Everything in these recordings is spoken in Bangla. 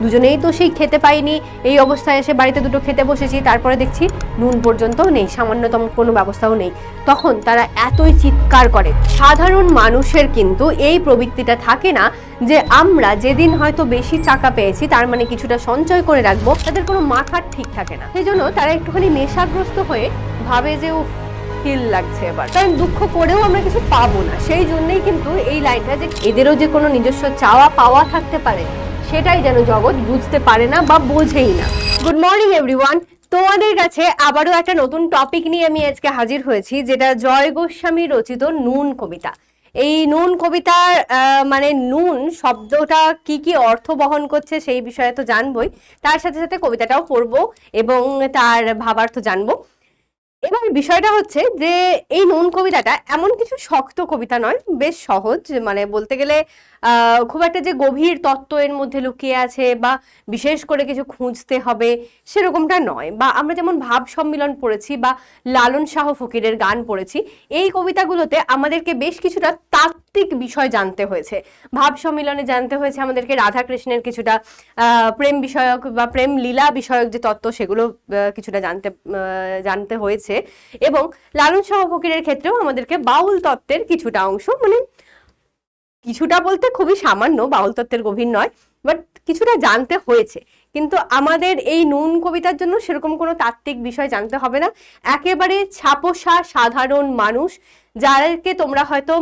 দুজনেই তো সেই খেতে পাইনি, এই অবস্থায় এসে বাড়িতে দুটো খেতে বসেছি, তারপরে দেখছি নুন পর্যন্ত নেই, সামান্যতম কোনো ব্যবস্থাও নেই। তখন তারা এতই চিৎকার করে। সাধারণ মানুষের কিন্তু এই প্রবৃত্তিটা থাকে না যে আমরা যেদিন হয়তো বেশি টাকা পেয়েছি তার মানে কিছুটা সঞ্চয় করে রাখবো, তাদের কোনো মাথার ঠিক থাকে না। সেই জন্য তারা একটুখানি নেশাগ্রস্ত হয়ে ভাবে যে ফিল লাগছে এবার, কারণ দুঃখ করেও আমরা কিছু পাবো না। সেই জন্যই কিন্তু এই লাইনটা যে এদেরও যে কোনো নিজস্ব চাওয়া পাওয়া থাকতে পারে সেটাই যেন জগৎ বুঝতে পারে না বা বোঝেই না। গুড মর্নিং এভরিওয়ান, তোমাদের কাছে আবারও একটা নতুন টপিক নিয়ে আমি আজকে হাজির হয়েছি, যেটা জয় গোস্বামী রচিত নুন কবিতা। এই নুন কবিতার মানে নুন শব্দটা কি কি অর্থ বহন করছে সেই বিষয়ে তো জানবই, তার সাথে সাথে কবিতাটাও পড়বো এবং তার ভাবার্থ জানবো। এবার বিষয়টা হচ্ছে যে এই নুন কবিতাটা এমন কিছু শক্ত কবিতা নয়, বেশ সহজ, মানে বলতে গেলে খুব একটা যে গভীর তত্ত্ব এর মধ্যে লুকিয়ে আছে বা বিশেষ করে কিছু খুঁজতে হবে সেরকমটা নয়। বা আমরা যেমন ভাব সম্মিলন পড়েছি বা লালন শাহ ফকিরের গান পড়েছি, এই কবিতাগুলোতে আমাদেরকে বেশ কিছুটা তাত্ত্বিক বিষয় জানতে হয়েছে। ভাব সম্মিলনে জানতে হয়েছে আমাদেরকে রাধা কৃষ্ণের কিছুটা প্রেম বিষয়ক বা প্রেম লীলা বিষয়ক যে তত্ত্ব সেগুলো কিছুটা জানতে হয়েছে, এবং লালন শাহ ফকিরের ক্ষেত্রেও আমাদেরকে বাউল তত্ত্বের কিছুটা অংশ, মানে কিছুটা বলতে খুবই সামান্য, বাউল তত্ত্বের গভীর নয়, বাট কিছুটা জানতে হয়েছে। কিন্তু আমাদের এই নুন কবিতার জন্য সেরকম কোনো তাত্ত্বিক বিষয় জানতে হবে না। একেবারে ছাপোষা সাধারণ মানুষ, যাদেরকে তোমরা হয়তো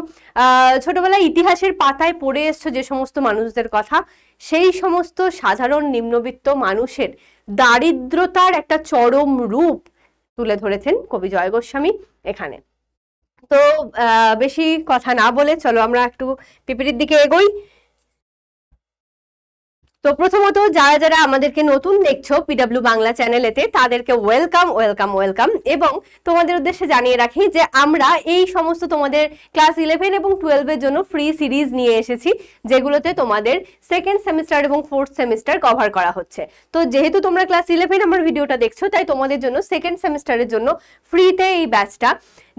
ছোটবেলায় ইতিহাসের পাতায় পড়ে এসছো যে সমস্ত মানুষদের কথা, সেই সমস্ত সাধারণ নিম্নবিত্ত মানুষের দারিদ্রতার একটা চরম রূপ তুলে ধরেছেন কবি জয় গোস্বামী এখানে। তো বেশি কথা না বলে চলো আমরা একটু পিপিটির দিকে এগোই। তো প্রথমত যারা যারা আমাদেরকে নতুন দেখছো পিডব্লিউ বাংলা চ্যানেলেতে, তাদেরকে ওয়েলকাম ওয়েলকাম ওয়েলকাম। এবং তোমাদের উদ্দেশ্যে জানিয়ে রাখি যে আমরা এই সমস্ত তোমাদের ক্লাস 11 এবং 12 এর জন্য ফ্রি সিরিজ নিয়ে এসেছি, যেগুলোতে তোমাদের সেকেন্ড সেমিস্টার এবং ফোর্থ সেমিস্টার কভার করা হচ্ছে। তো যেহেতু তোমরা ক্লাস 11 আমার ভিডিওটা দেখছো, তাই তোমাদের জন্য সেকেন্ড সেমিস্টারের জন্য ফ্রিতে এই ব্যাচটা,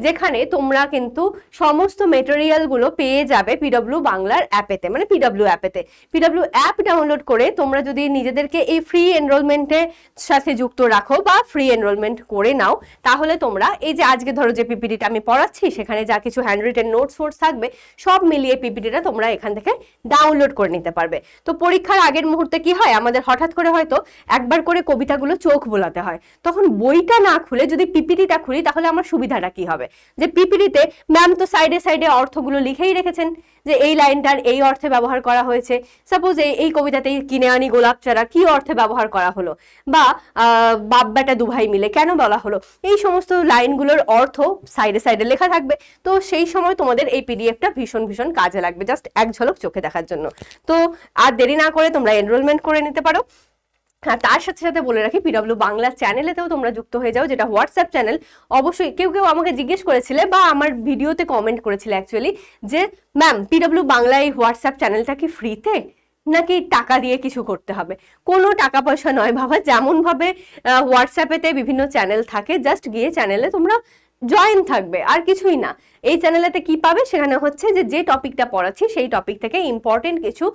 যেখানে তোমরা কিন্তু সমস্ত মেটেরিয়ালগুলো পেয়ে যাবে পিডব্লিউ বাংলার অ্যাপেতে, মানে পিডব্লিউ অ্যাপেতে। পিডব্লিউ অ্যাপ ডাউনলোড করে তোমরা যদি নিজেদেরকে এই ফ্রি এনরোলমেন্টের সাথে যুক্ত রাখো বা ফ্রি এনরোলমেন্ট করে নাও, তাহলে তোমরা এই যে আজকে ধরো যে পিপিটিটা আমি পড়াচ্ছি, সেখানে যা কিছু হ্যান্ড রিটেন নোটস ফোর্স থাকবে সব মিলিয়ে পিপিটিটা তোমরা এখান থেকে ডাউনলোড করে নিতে পারবে। তো পরীক্ষার আগের মুহূর্তে কি হয়, আমাদের হঠাৎ করে হয়তো একবার করে কবিতাগুলো চোখ বোলাতে হয়, তখন বইটা না খুলে যদি পিপিটিটা খুলি তাহলে আমার সুবিধাটা কি হবে, যে পিপিটিতে ম্যাম তো সাইডে সাইডে অর্থগুলো লিখেই রেখেছেন যে এই লাইনটার এই অর্থে ব্যবহার করা হয়েছে। সাপোজ এই কবিতাতেই কিনে আনি গোলাপ চারা কি অর্থে ব্যবহার করা হলো, বা বাপ বেটা দুভাই মিলে কেন বলা হলো, এই সমস্ত লাইনগুলোর অর্থ সাইডে সাইডে লেখা থাকবে। তো সেই সময় তোমাদের এই পিডিএফটা ভীষণ ভীষণ কাজে লাগবে, জাস্ট এক ঝলক চোখে দেখার জন্য। তো আর দেরি না করে তোমরা এনরোলমেন্ট করে নিতে পারো। হ্যাঁ, তার সাথে সাথে বলে রাখি পিডব্লিউ বাংলা চ্যানেলেতেও তোমরা যুক্ত হয়ে যাও, যেটা হোয়াটসঅ্যাপ চ্যানেল। অবশ্যই কেউ কেউ আমাকে জিজ্ঞেস করেছিলে বা আমার ভিডিওতে কমেন্ট করেছিলে অ্যাকচুয়ালি, যে ম্যাম পিডব্লিউ বাংলা এই হোয়াটসঅ্যাপ চ্যানেলটা কি ফ্রিতে নাকি টাকা দিয়ে কিছু করতে হবে? কোনো টাকা পয়সা নয় বাবা, যেমন ভাবে হোয়াটসঅ্যাপেতে বিভিন্ন চ্যানেল থাকে, জাস্ট গিয়ে চ্যানেলে তোমরা জয়েন থাকবে, আর কিছুই না। এই চ্যানেলেতে কি পাবে, সেখানে হচ্ছে যে টপিকটা পড়াচ্ছি সেই টপিক থেকে ইম্পর্টেন্ট কিছু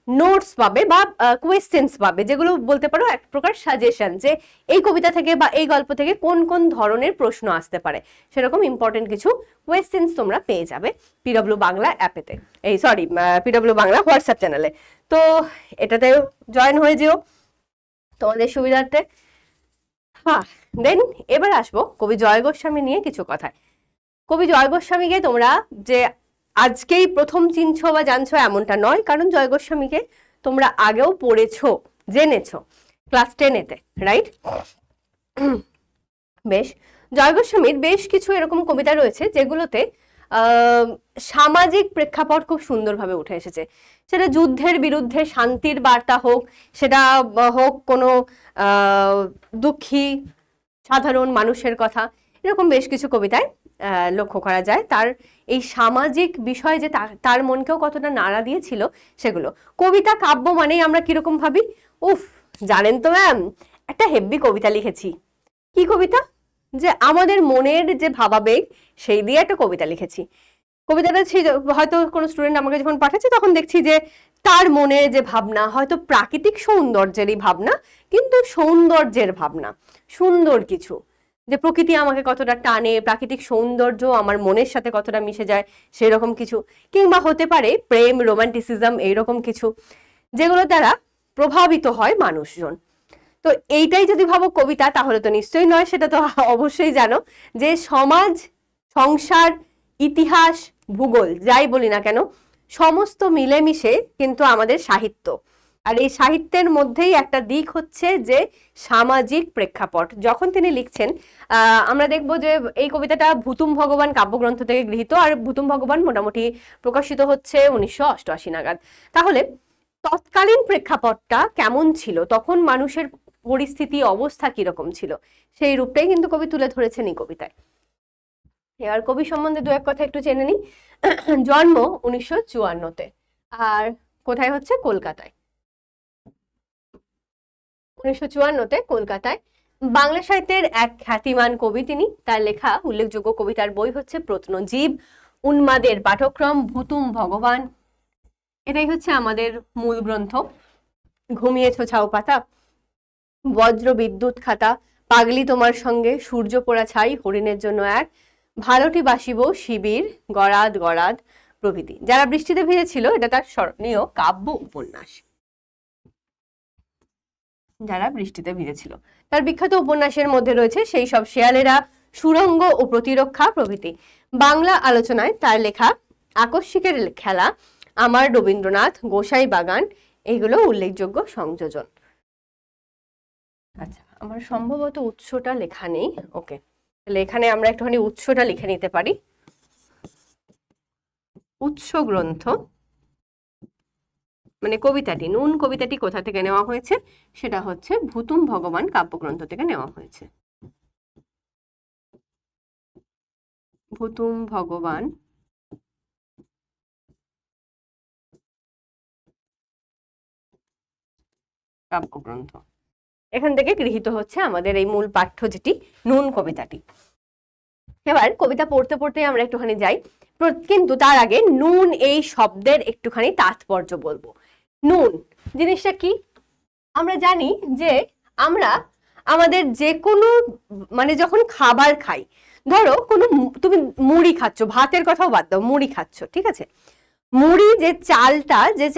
নোটস পাবে বা কোয়েশ্চেন্স পাবে, যেগুলো বলতে পারো এক প্রকার সাজেশন, যে এই কবিতা থেকে বা এই গল্প থেকে কোন কোন ধরনের প্রশ্ন আসতে পারে, সেরকম ইম্পর্টেন্ট কিছু কোয়েশ্চেন্স তোমরা পেয়ে যাবে পিডব্লিউ বাংলা অ্যাপেতে, এই সরি পিডব্লিউ বাংলা হোয়াটসঅ্যাপ চ্যানেলে। তো এটাতেও জয়েন হয়ে যেও তোমাদের সুবিধার্থে। হ্যাঁ, দেন এবার আসবো কবি জয় গোস্বামী নিয়ে কিছু কথায়। কবি জয় গোস্বামীকে তোমরা যে আজকেই প্রথম চিনছো বা জানছো এমনটা নয়, কারণ জয় গোস্বামীকে তোমরা আগেও পড়েছো, জেনেছো ক্লাস 10-এতে, রাইট? বেশ, জয় গোস্বামীর বেশ কিছু এরকম কবিতা রয়েছে যেগুলোতে সামাজিক প্রেক্ষাপট খুব সুন্দরভাবে উঠে এসেছে। সেটা যুদ্ধের বিরুদ্ধে শান্তির বার্তা হোক, সেটা হোক কোনো দুঃখী সাধারণ মানুষের কথা, এরকম বেশ কিছু কবিতায় লক্ষ্য করা যায় তার এই সামাজিক বিষয় যে তার মনকেও কতটা নাড়া দিয়েছিল সেগুলো। কবিতা কাব্য মানেই আমরা কিরকম ভাবি, উফ জানেন তো ম্যাম একটা হেব্বি কবিতা লিখেছি। কি কবিতা? যে আমাদের মনের যে ভাবাবেগ সেই দিয়ে একটা কবিতা লিখেছি। কবিতাটা হয়তো কোনো স্টুডেন্ট আমাকে যখন পাঠাচ্ছে তখন দেখছি যে তার মনে যে ভাবনা হয়তো প্রাকৃতিক সৌন্দর্যেরই ভাবনা, কিন্তু সৌন্দর্যের ভাবনা, সুন্দর কিছু, যে প্রকৃতি আমাকে কতটা টানে, প্রাকৃতিক সৌন্দর্য আমার মনের সাথে কতটা মিশে যায় সেরকম কিছু, কিংবা হতে পারে প্রেম, রোমান্টিসিজম, এইরকম কিছু, যেগুলো দ্বারা প্রভাবিত হয় মানুষজন। তো এইটাই যদি ভাবো কবিতা, তাহলে তো নিশ্চয়ই নয়, সেটা তো অবশ্যই জানো যে সমাজ, সংসার, ইতিহাস, ভূগোল যাই বলি না কেন, সমস্ত মিলেমিশে কিন্তু আমাদের সাহিত্য। আর এই সাহিত্যের মধ্যেই একটা দিক হচ্ছে যে সামাজিক প্রেক্ষাপট। যখন তিনি লিখছেন, আমরা দেখবো যে এই কবিতাটা ভুতুম ভগবান কাব্যগ্রন্থ থেকে গৃহীত, আর ভুতুম ভগবান মোটামুটি প্রকাশিত হচ্ছে 1988 নাগাদ। তাহলে তৎকালীন প্রেক্ষাপটটা কেমন ছিল, তখন মানুষের পরিস্থিতি, অবস্থা কিরকম ছিল, সেই রূপটাই কিন্তু কবি তুলে ধরেছেন এই কবিতায়। এবার কবি সম্বন্ধে দু এক কথা একটু জেনে নিই। জন্ম 1954-তে, আর কোথায় হচ্ছে? কলকাতায়। 1954-তে কলকাতায়। বাংলা সাহিত্যের এক খ্যাতিমান কবি তিনি। তার লেখা উল্লেখযোগ্য কবিতার বই হচ্ছে প্রত্নজীব, উন্মাদের পাঠক্রম, ভুতুম ভগবান, এটাই হচ্ছে আমাদের মূল গ্রন্থ। ঘুমিয়েছো ছাউ পাতা, বজ্র বিদ্যুৎ খাতা, পাগলি তোমার সঙ্গে, সূর্য পোড়া ছাই, হরিণের জন্য এক, ভালোটি বাসিব, শিবির, গরাদ গরাদ প্রভৃতি। যারা বৃষ্টিতে ভিজেছিল, এটা তার স্মরণীয় কাব্য উপন্যাস। যারা বৃষ্টিতে ভিজেছিল, তার বিখ্যাত উপন্যাসের মধ্যে রয়েছে সেই সব শেয়ালেরা, সুরঙ্গ ও প্রতিরক্ষা প্রভৃতি। বাংলা আলোচনায় তার লেখা আকস্মিকের খেলা, আমার রবীন্দ্রনাথ, গোসাই বাগান, এইগুলো উল্লেখযোগ্য সংযোজন। আচ্ছা, আমার সম্ভবত উৎসটা লেখা নেই। ওকে, তাহলে এখানে আমরা একটুখানি উৎসটা লিখে নিতে পারি। উৎস গ্রন্থ মানে কবিতাটি, নুন কবিতাটি কোথা থেকে নেওয়া হয়েছে? সেটা হচ্ছে ভুতুম ভগবান কাব্যগ্রন্থ থেকে নেওয়া হয়েছে। ভুতুম ভগবান কাব্যগ্রন্থ, এখান থেকে গৃহীত হচ্ছে আমাদের এই মূল পাঠ্য যেটি নুন কবিতাটি। এবার কবিতা পড়তে পড়তে আমরা একটুখানি যাই, কিন্তু তার আগে নুন এই শব্দের একটুখানি তাৎপর্য বলবো। নুন জিনিসটা কি? আমরা জানি যে আমরা আমাদের যে কোনো মানে যখন খাবার খাই, ধরো কোনো তুমি মুড়ি খাচ্ছ, ভাতের কথাও বাদ দাও, মুড়ি খাচ্ছ, ঠিক আছে? মুড়ি যে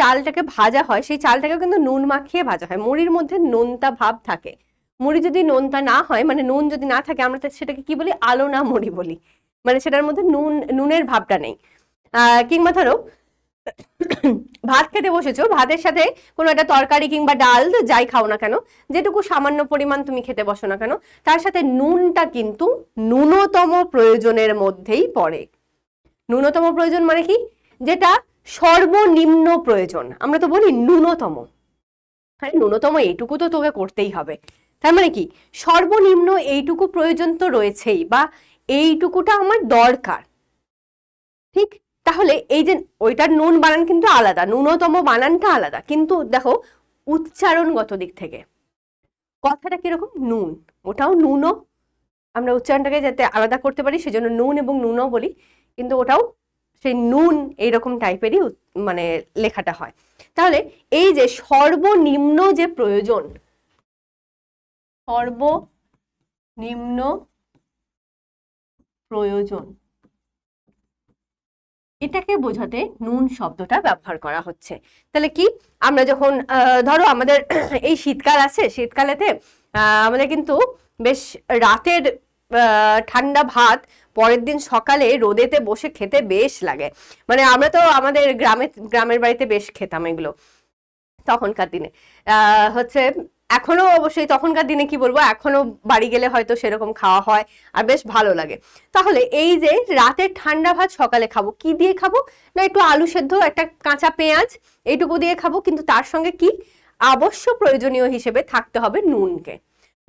চালটাকে ভাজা হয়, সেই চালটাকে কিন্তু নুন মাখিয়ে ভাজা হয়। মুড়ির মধ্যে নোনতা ভাব থাকে। মুড়ি যদি নোনতা না হয়, মানে নুন যদি না থাকে, আমরা সেটাকে কি বলি? আলোনা মুড়ি বলি, মানে সেটার মধ্যে নুনের ভাবটা নেই। কিংবা ধরো ভাত খেতে বসেছো, ভাতের সাথে কোনো একটা তরকারি কিংবা ডাল যাই খাও না কেন, যেটুকু সামান্য পরিমাণ তুমি খেতে বসো না কেন, তার সাথে নুনটা কিন্তু ন্যূনতম প্রয়োজনের মধ্যেই পড়ে। ন্যূনতম প্রয়োজন মানে কি? যেটা সর্বনিম্ন প্রয়োজন, আমরা তো বলি ন্যূনতম। হ্যাঁ, ন্যূনতম এইটুকু তো তোকে করতেই হবে। তার মানে কি? সর্বনিম্ন এইটুকু প্রয়োজন তো রয়েছেই, বা এইটুকুটা আমার দরকার, ঠিক? তাহলে এই যে ওইটার নুন বানান কিন্তু আলাদা, ন্যূনতম বানানটা আলাদা, কিন্তু দেখো উচ্চারণগত দিক থেকে কথাটা কিরকম? নুন, ওটাও নুনও, আমরা উচ্চারণটাকে যাতে আলাদা করতে পারি সেজন্য নুন এবং নুনও বলি, কিন্তু ওটাও সেই নুন এইরকম টাইপেরই মানে লেখাটা হয়। তাহলে এই যে সর্বনিম্ন যে প্রয়োজন, সর্বনিম্ন প্রয়োজন, এটাকে বোঝাতে নুন শব্দটা ব্যবহার করা হচ্ছে। তাহলে কি, আমরা যখন ধরো আমাদের এই শীতকাল আছে, শীতকালেতে আমাদের কিন্তু বেশ রাতের ঠান্ডা ভাত পরের দিন সকালে রোদেতে বসে খেতে বেশ লাগে। মানে আমরা তো আমাদের গ্রামের বাড়িতে বেশ খেতাম এগুলো তখনকার দিনে। হচ্ছে এখনো অবশ্যই তখনকার দিনে কি বলবো, এখনো বাড়ি গেলে হয়তো সেরকম খাওয়া হয় আর বেশ ভালো লাগে। তাহলে এই যে রাতের ঠান্ডা ভাত সকালে খাবো, কি দিয়ে খাবো? না একটু আলু সেদ্ধ, একটা কাঁচা পেঁয়াজ, এইটুকু দিয়ে খাবো, কিন্তু তার সঙ্গে কি আবশ্যক প্রয়োজনীয় হিসেবে থাকতে হবে নুনকে।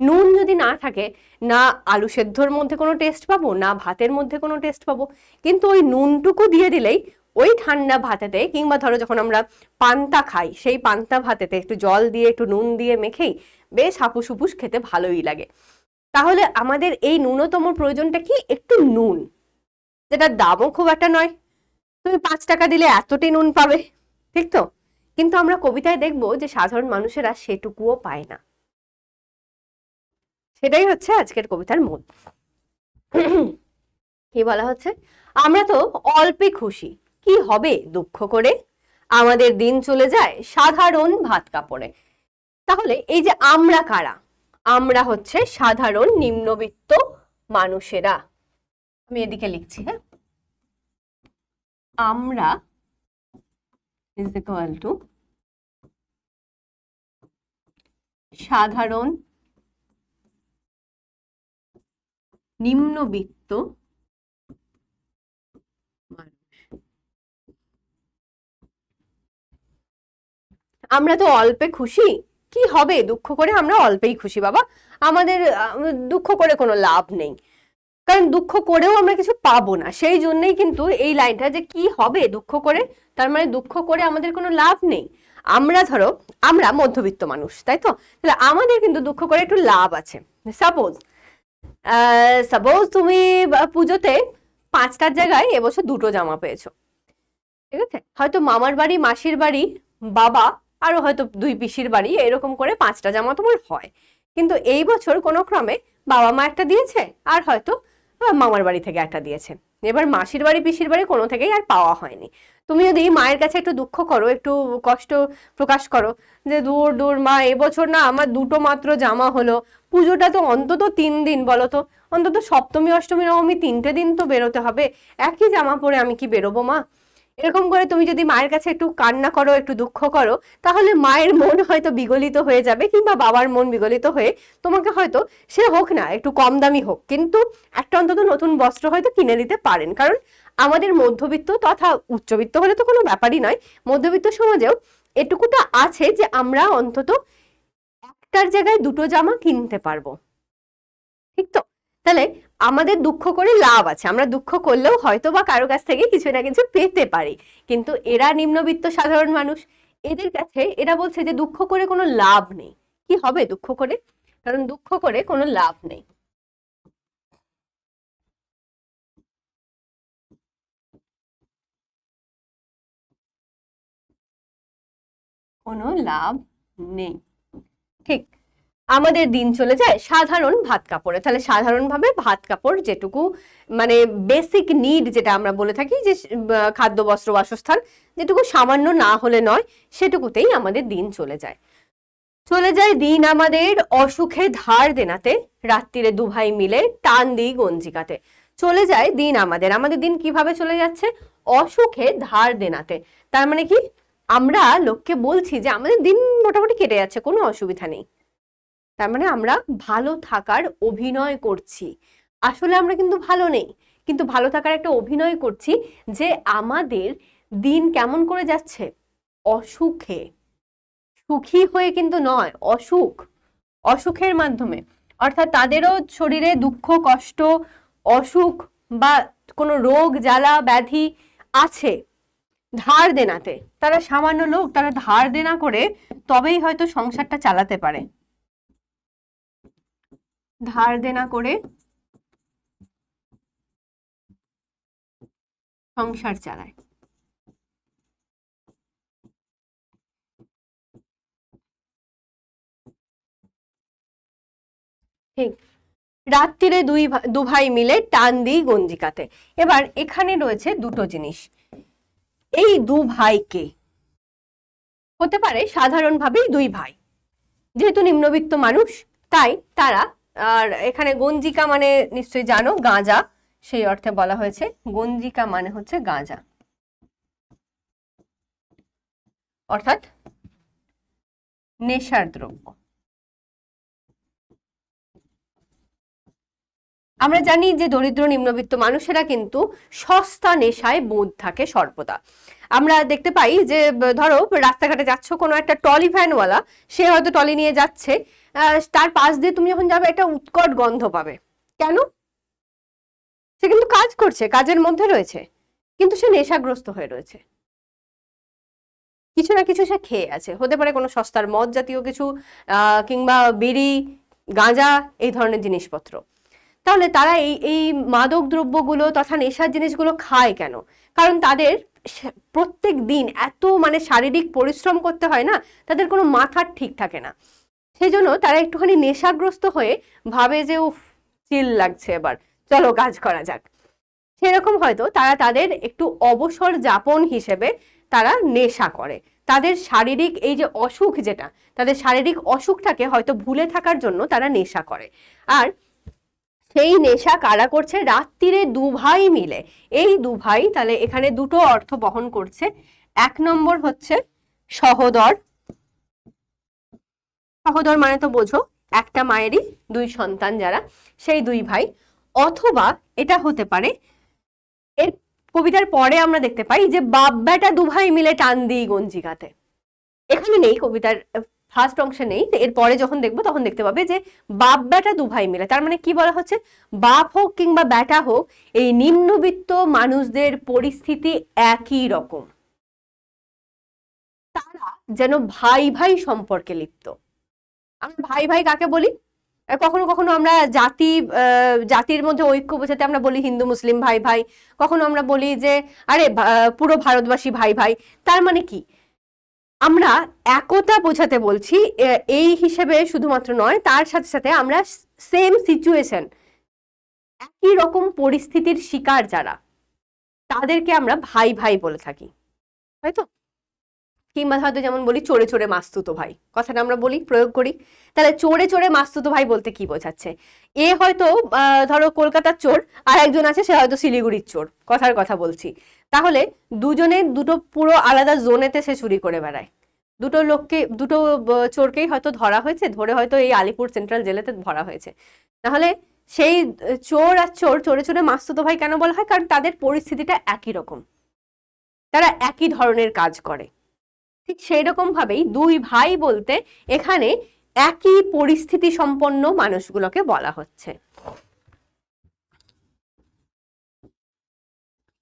নুন যদি না থাকে, না আলু সেদ্ধর মধ্যে কোনো টেস্ট পাবো, না ভাতের মধ্যে কোনো টেস্ট পাবো, কিন্তু ওই নুনটুকু দিয়ে দিলেই ওই ঠান্ডা ভাতেতে, কিংবা ধরো যখন আমরা পান্তা খাই, সেই পান্তা ভাতেতে একটু জল দিয়ে একটু নুন দিয়ে মেখেই বেশ হাপুস হুপুস খেতে ভালোই লাগে। তাহলে আমাদের এই ন্যূনতম প্রয়োজনটা কি? একটু নুন, যেটার দামও খুব একটা নয়, তুমি 5 টাকা দিলে এতটি নুন পাবে, ঠিক তো? কিন্তু আমরা কবিতায় দেখবো যে সাধারণ মানুষেরা সেটুকুও পায় না। সেটাই হচ্ছে আজকের কবিতার মূল। কি বলা হচ্ছে, আমরা তো অল্পে খুশি, কি হবে দুঃখ করে, আমাদের দিন চলে যায় সাধারণ ভাত কাপড়ে। তাহলে এই যে আমরা কারা, আমরা হচ্ছে সাধারণ নিম্নবিত্ত মানুষেরা। আমি এদিকে লিখছি, হ্যাঁ, আমরা ইজ ইকুয়াল টু সাধারণ নিম্নবিত্ত মানুষ। আমরা তো অল্পে খুশি, কি হবে দুঃখ করে, আমরা অল্পেই খুশি বাবা, আমাদের দুঃখ করে কোনো লাভ নেই, কারণ দুঃখ করেও আমরা কিছু পাবো না। সেই জন্যই কিন্তু এই লাইনটা যে কি হবে দুঃখ করে, তার মানে দুঃখ করে আমাদের কোনো লাভ নেই। আমরা ধরো আমরা মধ্যবিত্ত মানুষ, তাই তো, তাহলে আমাদের কিন্তু দুঃখ করে একটু লাভ আছে। সাপোজ তুমি পুজোতে 5টার জায়গায় এবছর 2টো জামা পেয়েছো, ঠিক আছে, হয়তো মামার বাড়ি, মাসির বাড়ি, বাবা, আরো হয়তো 2 পিসির বাড়ি, এরকম করে 5টা জামা তোমার হয়। কিন্তু এই বছর কোনো ক্রমে বাবা মা একটা দিয়েছে, আর হয়তো মামার বাড়ি থেকে একটা দিয়েছে, এবার মাসির বাড়ি, পিসির বাড়ি কোনো থেকেই আর পাওয়া হয়নি। তুমি যদি মায়ের কাছে একটু দুঃখ করো, একটু কষ্ট প্রকাশ করো যে দূর দূর মা, এবছর না আমার 2টো মাত্র জামা হলো, পুজোটা তো অন্তত 3 দিন, বলো তো, অন্তত সপ্তমী অষ্টমী নবমী 3টে দিন তো বেরোতে হবে, একই জামা পরে আমি কি বেরোবো মা, এরকম করে তুমি যদি মায়ের কাছে একটু কান্না করো, একটু দুঃখ করো, তাহলে মায়ের মন হয়তো বিগলিত হয়ে যাবে, কিংবা বাবার মন বিগলিত হয়ে তোমাকে হয়তো, সে হোক না একটু কম দামি হোক, কিন্তু একটা অন্তত নতুন বস্ত্র হয়তো কিনে দিতে পারেন। কারণ আমাদের মধ্যবিত্ত তথা উচ্চবিত্ত হলে তো কোনো ব্যাপারই নয়, মধ্যবিত্ত সমাজেও এটুকুটা আছে যে আমরা অন্তত একটার জায়গায় 2টো জামা কিনতে পারবো, ঠিক তো? তাহলে আমাদের দুঃখ করে লাভ আছে, আমরা দুঃখ করলেও হয়তো বা কারো কাছ থেকে কিছু না কিছু পেতে পারি। কিন্তু এরা নিম্নবিত্ত সাধারণ মানুষ, এদের কাছে এরা বলছে যে দুঃখ করে কোনো লাভ নেই। কি হবে দুঃখ করে, কারণ দুঃখ করে কোনো লাভ নেই। কোনো লাভ নেই, ঠিক। আমাদের দিন চলে যায় সাধারণ ভাত কাপড়ে। তাহলে সাধারণভাবে ভাত কাপড়, যেটুকু মানে বেসিক নিড যেটা আমরা বলে থাকি, যে খাদ্য বস্ত্র বাসস্থান, যেটুকু সামান্য না হলে নয়, সেটুকুতেই আমাদের দিন চলে যায়। চলে যায় দিন আমাদের অসুখে ধার দেনাতে, রাত্রিরে 2 ভাই মিলে টান দিই গঞ্জিকাতে। চলে যায় দিন আমাদের, আমাদের দিন কিভাবে চলে যাচ্ছে, অসুখে ধার দেনাতে। তার মানে কি, আমরা লোককে বলছি যে আমাদের দিন মোটামুটি কেটে যাচ্ছে, কোনো অসুবিধা নেই। তার মানে আমরা ভালো থাকার অভিনয় করছি, আসলে আমরা কিন্তু ভালো নেই, কিন্তু ভালো থাকার একটা অভিনয় করছি যে আমাদের দিন কেমন করে যাচ্ছে, অসুখে, সুখী হয়ে কিন্তু নয়, অসুখ, অসুখের মাধ্যমে। অর্থাৎ তাদেরও শরীরে দুঃখ কষ্ট অসুখ বা কোনো রোগ জ্বালা ব্যাধি আছে। ধার দেনাতে, তারা সামান্য লোক, তারা ধার দেনা করে তবেই হয়তো সংসারটা চালাতে পারে, ধার দেনা করে সংসার চালায়। ঠিক, রাত্রিরে 2 ভাই মিলে টান দিই গঞ্জিকাতে। এবার এখানে রয়েছে 2টো জিনিস, এই 2 ভাইকে হতে পারে সাধারণভাবেই 2 ভাই, যেহেতু নিম্নবিত্ত মানুষ তাই তারা, আর এখানে গঞ্জিকা মানে নিশ্চয়ই জানো গাঁজা, সেই অর্থে বলা হয়েছে, গঞ্জিকা মানে হচ্ছে গাঁজা, অর্থাৎ নেশার দ্রব্য। আমরা জানি যে দরিদ্র নিম্নবিত্ত মানুষেরা কিন্তু সস্তা নেশায় বুঁদ থাকে সর্বদা। আমরা দেখতে পাই যে ধরো রাস্তাঘাটে যাচ্ছ, কোনো একটা টলি ভ্যানওয়ালা, সে হয়তো টলি নিয়ে যাচ্ছে, তার পাশ দিয়ে তুমি যখন যাবে একটা উৎকট গন্ধ পাবে। কেন? সে কিন্তু কাজ করছে, কাজের মধ্যে রয়েছে, কিন্তু সে নেশাগ্রস্ত হয়ে রয়েছে, কিছু না কিছু সে খেয়ে আছে, হতে পারে কোনো সস্তার মদ জাতীয় কিছু, কিংবা বিড়ি গাঁজা, এই ধরনের জিনিসপত্র। তাহলে তারা এই মাদক দ্রব্যগুলো তথা নেশার জিনিসগুলো খায় কেন? কারণ তাদের প্রত্যেক দিন এত মানে শারীরিক পরিশ্রম করতে হয় না, তাদের কোনো মাথার ঠিক থাকে না। সেই জন্য তারা একটুখানি নেশাগ্রস্ত হয়ে ভাবে যে উফ চিল লাগছে, এবার চলো কাজ করা যাক। সেরকম হয়তো তারা তাদের একটু অবসর যাপন হিসেবে তারা নেশা করে। তাদের শারীরিক এই যে অসুখ, যেটা তাদের শারীরিক অসুখটাকে হয়তো ভুলে থাকার জন্য তারা নেশা করে। আর সেই নেশা কারা করছে? রাত্রিরে দু ভাই মিলে। এই দু ভাই তাহলে এখানে দুটো অর্থ বহন করছে। এক নম্বর হচ্ছে সহোদর, সহোদর মানে তো বোঝো একটা মায়েরই দুই সন্তান যারা, সেই দুই ভাই। অথবা এটা হতে পারে, এর কবিতার পরে আমরা দেখতে পাই যে বাপ বেটা দু ভাই মিলে টান দিই গঞ্জিকাতে। এখানে নেই, কবিতার ফার্স্ট অংশে নেই, এরপরে যখন দেখবো তখন দেখতে পাবে যে বাপ বেটা দু ভাই মিলে। তার মানে কি বলা হচ্ছে? বাপ হোক কিংবা বেটা হোক, এই নিম্নবিত্ত মানুষদের পরিস্থিতি একই রকম, তারা যেন ভাই ভাই সম্পর্কে লিপ্ত। আমরা ভাই ভাই কাকে বলি? কখনো কখনো আমরা জাতির মধ্যে ঐক্য বোঝাতে আমরা বলি হিন্দু মুসলিম ভাই ভাই, কখনো আমরা বলি যে আরে পুরো ভারতবাসী ভাই ভাই। তার মানে কি? আমরা একতা বোঝাতে বলছি, এই হিসেবে শুধুমাত্র নয়, তার সাথে সাথে আমরা সেম সিচুয়েশন, একই রকম পরিস্থিতির শিকার যারা, তাদেরকে আমরা ভাই ভাই বলে থাকি, হয়তো। কিংবা হয়তো যেমন বলি চোরে চোরে মাস্তুতো ভাই, কথাটা আমরা বলি, প্রয়োগ করি। তাহলে চোরে চোরে মাস্তুতো ভাই বলতে কি বোঝাচ্ছে? এ হয়তো ধরো কলকাতার চোর, আর একজন আছে সে হয়তো শিলিগুড়ির চোর, কথার কথা বলছি। তাহলে দুজনে দুটো পুরো আলাদা জোনেতে সে চুরি করে বেড়ায়। দুটো চোরকেই হয়তো ধরা হয়েছে, ধরে হয়তো এই আলিপুর সেন্ট্রাল জেলেতে ধরা হয়েছে। তাহলে সেই চোর আর চোর, চোরে চোরে মাস্তুতো ভাই কেন বলা হয়? কারণ তাদের পরিস্থিতিটা একই রকম, তারা একই ধরনের কাজ করে। ঠিক সেই রকম ভাবেই দুই ভাই বলতে এখানে একই পরিস্থিতি সম্পন্ন মানুষগুলোকে বলা হচ্ছে।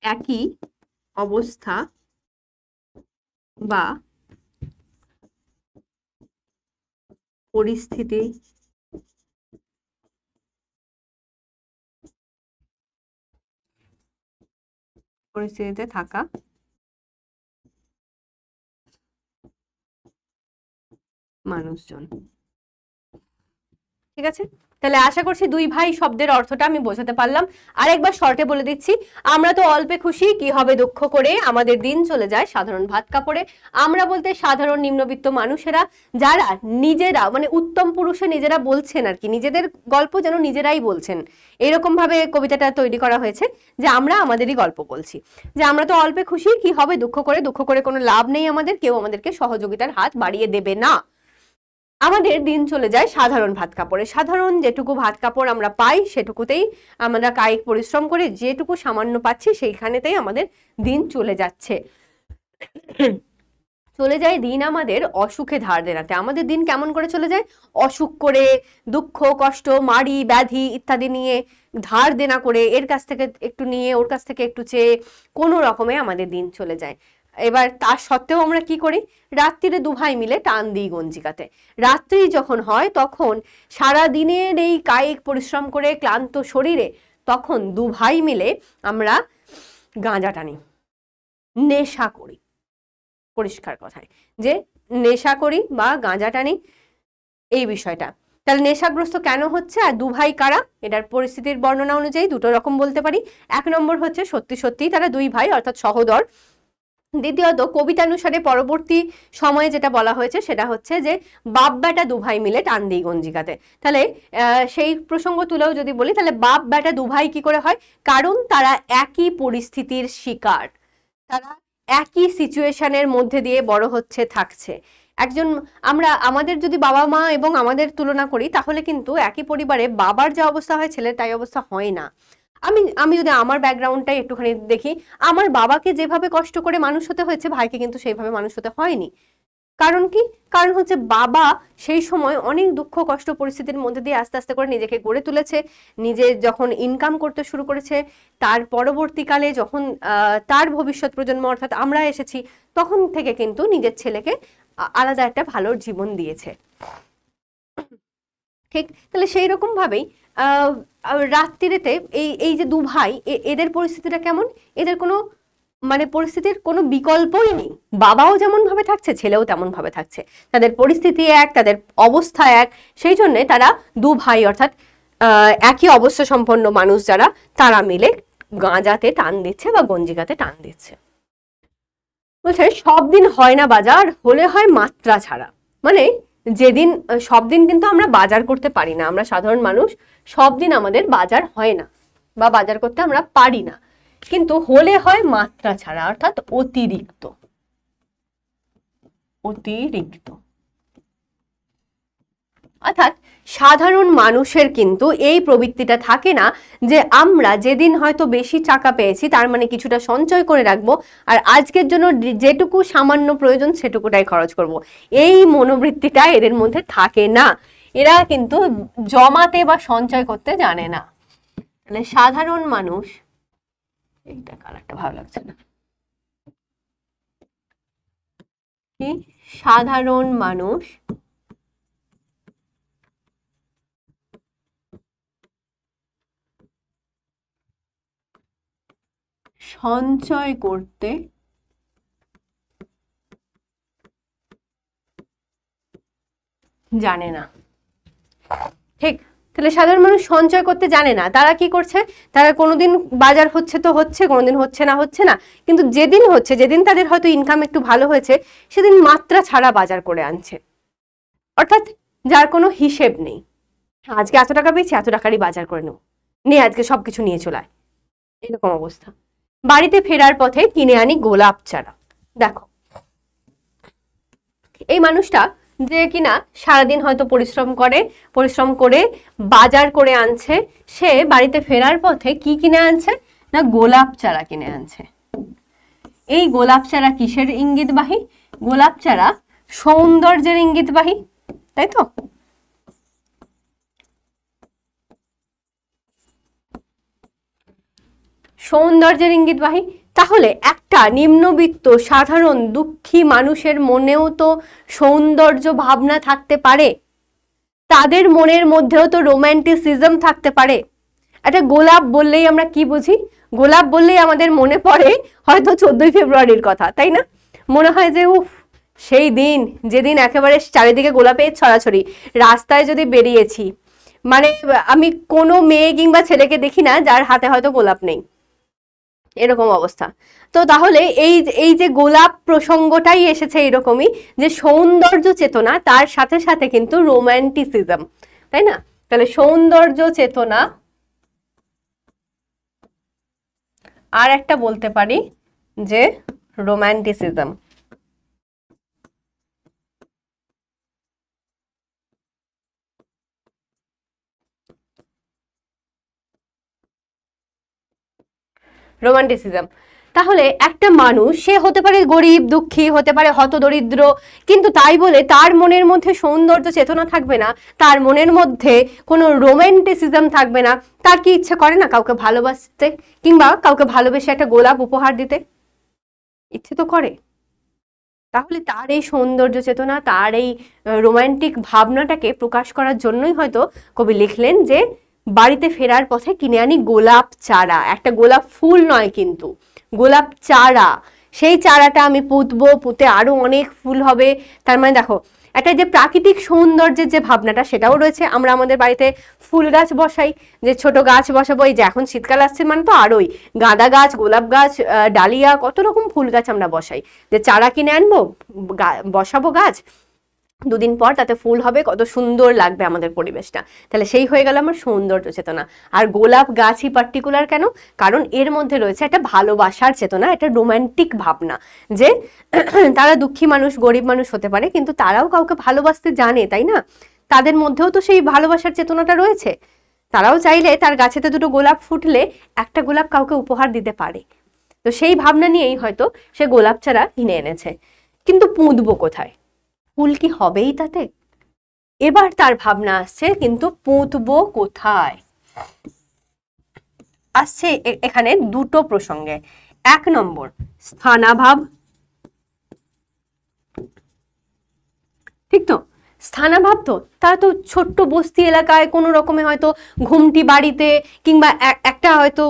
একই অবস্থা বা পরিস্থিতিতে থাকা মানুষজন। ঠিক আছে, তাহলে আশা করছি দুই ভাই শব্দের অর্থটা আমি বোঝাতে পারলাম। আরেকবার শর্টে বলে দিচ্ছি, আমরা তো অল্পে খুশি কি হবে দুঃখ করে, আমাদের দিন চলে যায় সাধারণ ভাত কাপড়ে। আমরা বলতে সাধারণ নিম্নবিত্ত মানুষেরা, যারা নিজেরা মানে উত্তম পুরুষে নিজেরা বলছেন আর কি, নিজেদের গল্প যেন নিজেরাই বলছেন, এরকম ভাবে কবিতাটা তৈরি করা হয়েছে যে আমরা আমাদেরই গল্প বলছি, যে আমরা তো অল্পে খুশি কি হবে দুঃখ করে, দুঃখ করে কোনো লাভ নেই আমাদের, কেউ আমাদেরকে সহযোগিতার হাত বাড়িয়ে দেবে না। আমাদের দিন চলে যায় সাধারণ ভাত কাপড়ে। সাধারণ যেটুকু ভাত কাপড় আমরা পাই সেটুকুতেই আমরা কায়িক পরিশ্রম করে যেটুকু সামান্য পাচ্ছি সেইখানেতেই আমাদের দিন চলে যাচ্ছে। চলে যায় দিন আমাদের অসুখে ধার দেনাতে। আমাদের দিন কেমন করে চলে যায়? অসুখ করে, দুঃখ কষ্ট মারি ব্যাধি ইত্যাদি নিয়ে, ধার দেনা করে, এর কাছ থেকে একটু নিয়ে ওর কাছ থেকে একটু চেয়ে কোনো রকমে আমাদের দিন চলে যায়। এবার তার সত্ত্বেও আমরা কি করি? রাত্রিরে দু ভাই মিলে টান দিই গঞ্জিকাতে। রাত্রি যখন হয় তখন সারা দিনের এই কায়িক পরিশ্রম করে ক্লান্ত শরীরে তখন দু ভাই মিলে আমরা গাঁজা টানি, নেশা করি। পরিষ্কার কথায় যে নেশা করি বা গাঁজা টানি, এই বিষয়টা। তাহলে নেশাগ্রস্ত কেন হচ্ছে আর দু ভাই কারা? এটার পরিস্থিতির বর্ণনা অনুযায়ী দুটো রকম বলতে পারি। এক নম্বর হচ্ছে সত্যি সত্যি তারা দুই ভাই অর্থাৎ সহোদর। দ্বিতীয়ত কবিতানুসারে পরবর্তী সময়ে যেটা বলা হয়েছে সেটা হচ্ছে যে বাপ বেটা দু ভাই মিলে টান দিই গঞ্জিকাতে। তাহলে সেই প্রসঙ্গ তুলেও যদি বলি তাহলে বাপ বেটা দু ভাই কি করে হয়? কারণ তারা একই পরিস্থিতির শিকার, তারা একই সিচুয়েশনের মধ্যে দিয়ে বড় হচ্ছে থাকছে। একজন আমাদের যদি বাবা মা এবং আমাদের তুলনা করি তাহলে কিন্তু একই পরিবারে বাবার যা অবস্থা হয় ছেলের তাই অবস্থা হয় না। আমি যদি আমার ব্যাকগ্রাউন্ডটাই একটুখানি দেখি, আমার বাবাকে যেভাবে কষ্ট করে মানুষ হতে হয়েছে ভাইকে কিন্তু সেইভাবে মানুষ হতে হয়নি। কারণ কি? কারণ হচ্ছে বাবা সেই সময় অনেক দুঃখ কষ্ট পরিস্থিতির মধ্যে দিয়ে আস্তে আস্তে করে নিজেকে গড়ে তুলেছে। নিজে যখন ইনকাম করতে শুরু করেছে, তার পরবর্তীকালে যখন তার ভবিষ্যৎ প্রজন্ম অর্থাৎ আমরা এসেছি, তখন থেকে কিন্তু নিজের ছেলেকে আলাদা একটা ভালো জীবন দিয়েছে। ঠিক, তাহলে সেই রকম ভাবেই রাত্রিরেতে এই যে দু ভাই, এদের পরিস্থিতিটা কেমন? এদের কোনো মানে পরিস্থিতির কোনো বিকল্পই নেই, বাবাও যেমন ভাবে থাকছে ছেলেও তেমন ভাবে থাকছে, তাদের পরিস্থিতি এক, তাদের অবস্থা এক, সেই জন্য তারা দু ভাই অর্থাৎ একই অবস্থা সম্পন্ন মানুষ যারা, তারা মিলে গাঁজাতে টান দিচ্ছে বা গঞ্জিকাতে টান দিচ্ছে। বলছে সব দিন হয় না বাজার, হলে হয় মাত্রা ছাড়া। মানে যেদিন, সব দিন কিন্তু আমরা বাজার করতে পারি না, আমরা সাধারণ মানুষ, সব দিন আমাদের বাজার হয় না বা বাজার করতে আমরা পারি না, কিন্তু হলে হয় মাত্রা ছাড়া অর্থাৎ অতিরিক্ত। অতিরিক্ত অর্থাৎ সাধারণ মানুষের কিন্তু এই প্রবৃত্তিটা থাকে না যে আমরা যেদিন হয়তো বেশি টাকা পেয়েছি তার মানে কিছুটা সঞ্চয় করে রাখবো, আর আজকের জন্য যেটুকু সামান্য প্রয়োজন সেটুকুটাই খরচ করব। এই মনোবৃত্তিটা এদের মধ্যে থাকে না, এরা কিন্তু জমাতে বা সঞ্চয় করতে জানে না। মানে সাধারণ মানুষ, এইটা কালারটা ভালো লাগছে না, কি সাধারণ মানুষ সঞ্চয় করতে জানে না। ঠিক, তাহলে সাধারণ মানুষ সঞ্চয় করতে জানে না, তারা কি করছে, তারা কোনোদিন বাজার হচ্ছে তো হচ্ছে, কোনোদিন হচ্ছে না, কিন্তু যেদিন হচ্ছে, যেদিন তাদের হয়তো ইনকাম একটু ভালো হয়েছে, সেদিন মাত্রা ছাড়া বাজার করে আনছে, অর্থাৎ যার কোনো হিসেব নেই। আজকে এত টাকা পেয়েছি, এত টাকারই বাজার করে নেব, নিয়ে আজকে সবকিছু নিয়ে চলে আয়, এরকম অবস্থা। বাড়িতে ফেরার পথে কিনে আনি গোলাপ চারা। দেখো এই মানুষটা যে কিনা সারাদিন হয়তো পরিশ্রম করে বাজার করে আনছে, সে বাড়িতে ফেরার পথে কি কিনে আনছে না গোলাপ চারা কিনে আনছে। এই গোলাপ চারা কিসের ইঙ্গিতবাহী? গোলাপ চারা সৌন্দর্যের ইঙ্গিতবাহী, তাই তো? সৌন্দর্যের ইঙ্গিতবাহী। তাহলে একটা নিম্নবিত্ত সাধারণ দুঃখী মানুষের মনেও তো সৌন্দর্য ভাবনা থাকতে পারে, তাদের মনের মধ্যেও তো রোম্যান্টিসিজম থাকতে পারে। একটা গোলাপ বললেই আমরা কি বুঝি? গোলাপ বললেই আমাদের মনে পড়ে হয়তো 14ই ফেব্রুয়ারির কথা, তাই না? মনে হয় যে উফ, সেই দিন যেদিন একেবারে চারিদিকে গোলাপের ছড়াছড়ি, রাস্তায় যদি বেরিয়েছি, মানে আমি কোনো মেয়ে কিংবা ছেলেকে দেখি না যার হাতে হয়তো গোলাপ নেই, এরকম অবস্থা। তো তাহলে এই যে গোলাপ প্রসঙ্গটাই এসেছে এরকমই, যে সৌন্দর্য চেতনা তার সাথে সাথে কিন্তু রোম্যান্টিসিজম, তাই না? তাহলে সৌন্দর্য চেতনা, আর একটা বলতে পারি যে রোম্যান্টিসিজম। রোমান্টিসিজম। তাহলে একটা মানুষ, সে হতে পারে গরিব দুঃখী, হতে পারে হতদরিদ্র, কিন্তু তাই বলে তার মনের মধ্যে সৌন্দর্য চেতনা থাকবে না, তার মনের মধ্যে কোনো রোম্যান্টিসিজম থাকবে না। তার কি ইচ্ছে করে না কাউকে ভালোবাসতে, কিংবা কাউকে ভালোবেসে একটা গোলাপ উপহার দিতে? ইচ্ছে তো করে। তাহলে তার এই সৌন্দর্য চেতনা, তার এই রোমান্টিক ভাবনাটাকে প্রকাশ করার জন্যই হয়তো কবি লিখলেন যে বাড়িতে ফেরার পথে কিনে আনি গোলাপ চারা। একটা গোলাপ ফুল নয় কিন্তু, গোলাপ চারা। সেই চারাটা আমি পুঁতবো, পুঁতে আরো অনেক ফুল হবে। তার মানে দেখো একটা যে প্রাকৃতিক সৌন্দর্যের যে ভাবনাটা সেটাও রয়েছে। আমরা আমাদের বাড়িতে ফুল গাছ বসাই, যে ছোট গাছ বসাবো, এই যে এখন শীতকাল আসছে মানে তো আরোই, গাঁদা গাছ, গোলাপ গাছ, ডালিয়া, কত রকম ফুল গাছ আমরা বসাই। যে চারা কিনে আনবো, বসাবো গাছ, দুদিন পর তাতে ফুল হবে, কত সুন্দর লাগবে আমাদের পরিবেশটা। তাহলে সেই হয়ে গেল আমার সৌন্দর্য চেতনা। আর গোলাপ গাছই পার্টিকুলার কেন? কারণ এর মধ্যে রয়েছে একটা ভালোবাসার চেতনা, একটা রোম্যান্টিক ভাবনা, যে তারা দুঃখী মানুষ, গরিব মানুষ হতে পারে, কিন্তু তারাও কাউকে ভালোবাসতে জানে, তাই না? তাদের মধ্যেও তো সেই ভালোবাসার চেতনাটা রয়েছে। তারাও চাইলে তার গাছেতে দুটো গোলাপ ফুটলে একটা গোলাপ কাউকে উপহার দিতে পারে। তো সেই ভাবনা নিয়েই হয়তো সে গোলাপ চারা কিনে এনেছে। কিন্তু পুঁতবো কোথায়? ফুল কি হবেই তাতে? এবার তার ভাবনা আসছে, কিন্তু পুঁতবো কোথায়? আসছে এখানে দুটো প্রসঙ্গে। 1 নম্বর স্থানাভাব, ঠিক তো? স্থানাভাব তো, তারা তো ছোট্ট বস্তি এলাকায় কোনো রকমে হয়তো ঘুমটি বাড়িতে কিংবা একটা হয়তো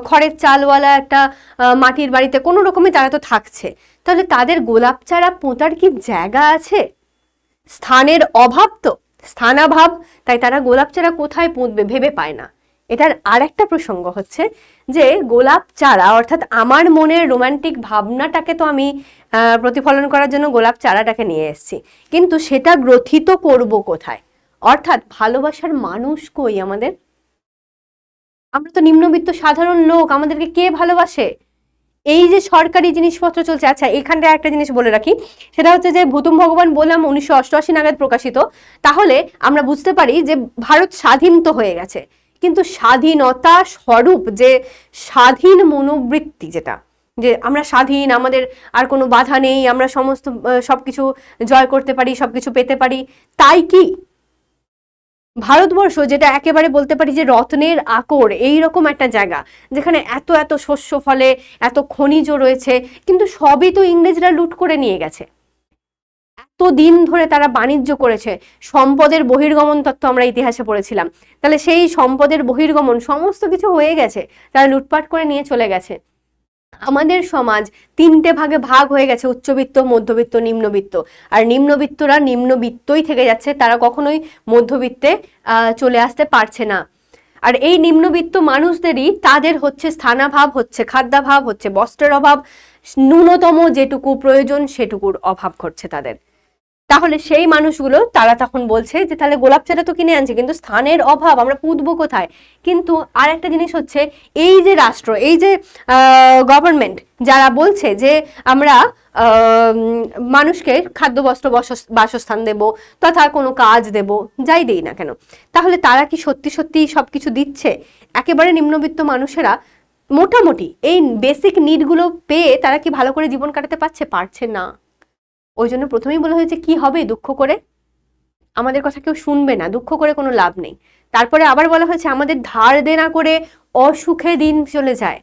খড়ের চালওয়ালা একটা মাটির বাড়িতে কোনো রকমে তারা তো থাকছে। তাহলে তাদের গোলাপ চারা পোঁতার কি জায়গা আছে? স্থানের অভাব তো, স্থানাভাব, তাই তারা গোলাপ চারা কোথায় পুঁতবে ভেবে পায় না। এটার আর একটা প্রসঙ্গ হচ্ছে যে গোলাপ চারা অর্থাৎ আমার মনের রোমান্টিক ভাবনাটাকে তো আমি প্রতিফলন করার জন্য গোলাপ চারাটাকে নিয়ে এসেছি, কিন্তু সেটা গ্রথিত করব কোথায়? অর্থাৎ ভালোবাসার মানুষ কই আমাদের? আমরা তো নিম্নবিত্ত সাধারণ লোক, আমাদেরকে কে ভালোবাসে? এই যে সরকারি জিনিসপত্র চলছে, আচ্ছা এখানটা একটা জিনিস বলে রাখি, সেটা হচ্ছে যে ভূতুম ভগবান বললাম 1988 নাগাদ প্রকাশিত। তাহলে আমরা বুঝতে পারি যে ভারত স্বাধীন তো হয়ে গেছে, কিন্তু স্বাধীনতা স্বরূপ যে স্বাধীন মনোবৃত্তি, যেটা যে আমরা স্বাধীন, আমাদের আর কোনো বাধা নেই, আমরা সমস্ত সবকিছু জয় করতে পারি, সবকিছু পেতে পারি, তাই কি ভারতবর্ষ, যেটা একেবারে বলতে পারি যে রত্নের আকর, এইরকম একটা জায়গা যেখানে এত এত শস্য ফলে, এত খনিজ রয়েছে, কিন্তু সবই তো ইংরেজরা লুট করে নিয়ে গেছে। এতদিন ধরে তারা বাণিজ্য করেছে, সম্পদের বহির্গমন তত্ত্ব আমরা ইতিহাসে পড়েছিলাম। তাহলে সেই সম্পদের বহির্গমন সমস্ত কিছু হয়ে গেছে, তারা লুটপাট করে নিয়ে চলে গেছে। আমাদের সমাজ তিনটে ভাগে ভাগ হয়ে গেছে, উচ্চবিত্ত, মধ্যবিত্ত, নিম্নবিত্ত। আর নিম্নবিত্তরা নিম্নবিত্তই থেকে যাচ্ছে, তারা কখনোই মধ্যবিত্তে চলে আসতে পারছে না। আর এই নিম্নবিত্ত মানুষদেরই তাদের হচ্ছে স্থানাভাব, হচ্ছে খাদ্যাভাব, হচ্ছে বস্ত্রের অভাব, ন্যূনতম যেটুকু প্রয়োজন সেটুকুর অভাব ঘটছে তাদের। তাহলে সেই মানুষগুলো তারা তখন বলছে যে তাহলে গোলাপ চারা তো কিনে আনছে, কিন্তু স্থানের অভাব, আমরা পুঁতবো কোথায়? কিন্তু আর একটা জিনিস হচ্ছে, এই যে রাষ্ট্র, এই যে গভর্নমেন্ট যারা বলছে যে আমরা মানুষকে খাদ্য বস্ত্র বাসস্থান দেব তথা কোনো কাজ দেব, যাই দেই না কেন, তাহলে তারা কি সত্যি সত্যি সবকিছু দিচ্ছে? একেবারে নিম্নবিত্ত মানুষেরা মোটামুটি এই বেসিক নিডগুলো পেয়ে তারা কি ভালো করে জীবন কাটাতে পারছে? পারছে না। ওই জন্য প্রথমেই বলা হয়েছে কি হবে দুঃখ করে? আমাদের কথা কেউ শুনবে না, দুঃখ করে কোনো লাভ নেই। তারপরে আবার বলা হয়েছে আমাদের ধার দেনা করে অসুখে দিন চলে যায়।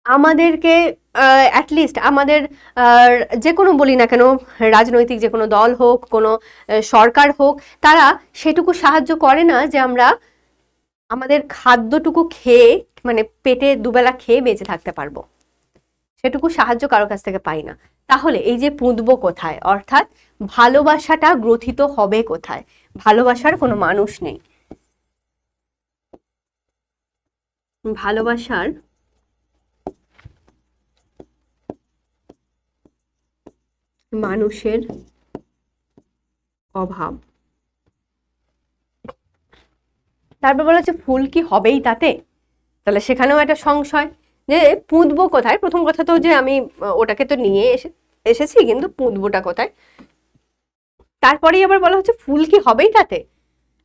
আমাদেরকে অ্যাটলিস্ট আমাদের যে কোনো বলি না কেন, রাজনৈতিক যে কোনো দল হোক, কোনো সরকার হোক, তারা সেটুকু সাহায্য করে না যে আমরা আমাদের খাদ্যটুকু খেয়ে, মানে পেটে দুবেলা খেয়ে বেঁচে থাকতে পারবো, সেটুকু সাহায্য কারো কাছ থেকে পাই না। তাহলে এই যে পুঁতবো কোথায়, অর্থাৎ ভালোবাসাটা গ্রথিত হবে কোথায়? ভালোবাসার কোনো মানুষ নেই, ভালোবাসার মানুষের অভাব। তারপর বলা হচ্ছে ফুল কি হবেই তাতে? তাহলে সেখানেও একটা সংশয় যে পুঁতবো কোথায়। প্রথম কথা তো যে আমি ওটাকে তো নিয়ে এসেছি, কিন্তু পুঁতবোটা কোথায়? তারপরেই আবার বলা হচ্ছে ফুল কি হবেই তাতে।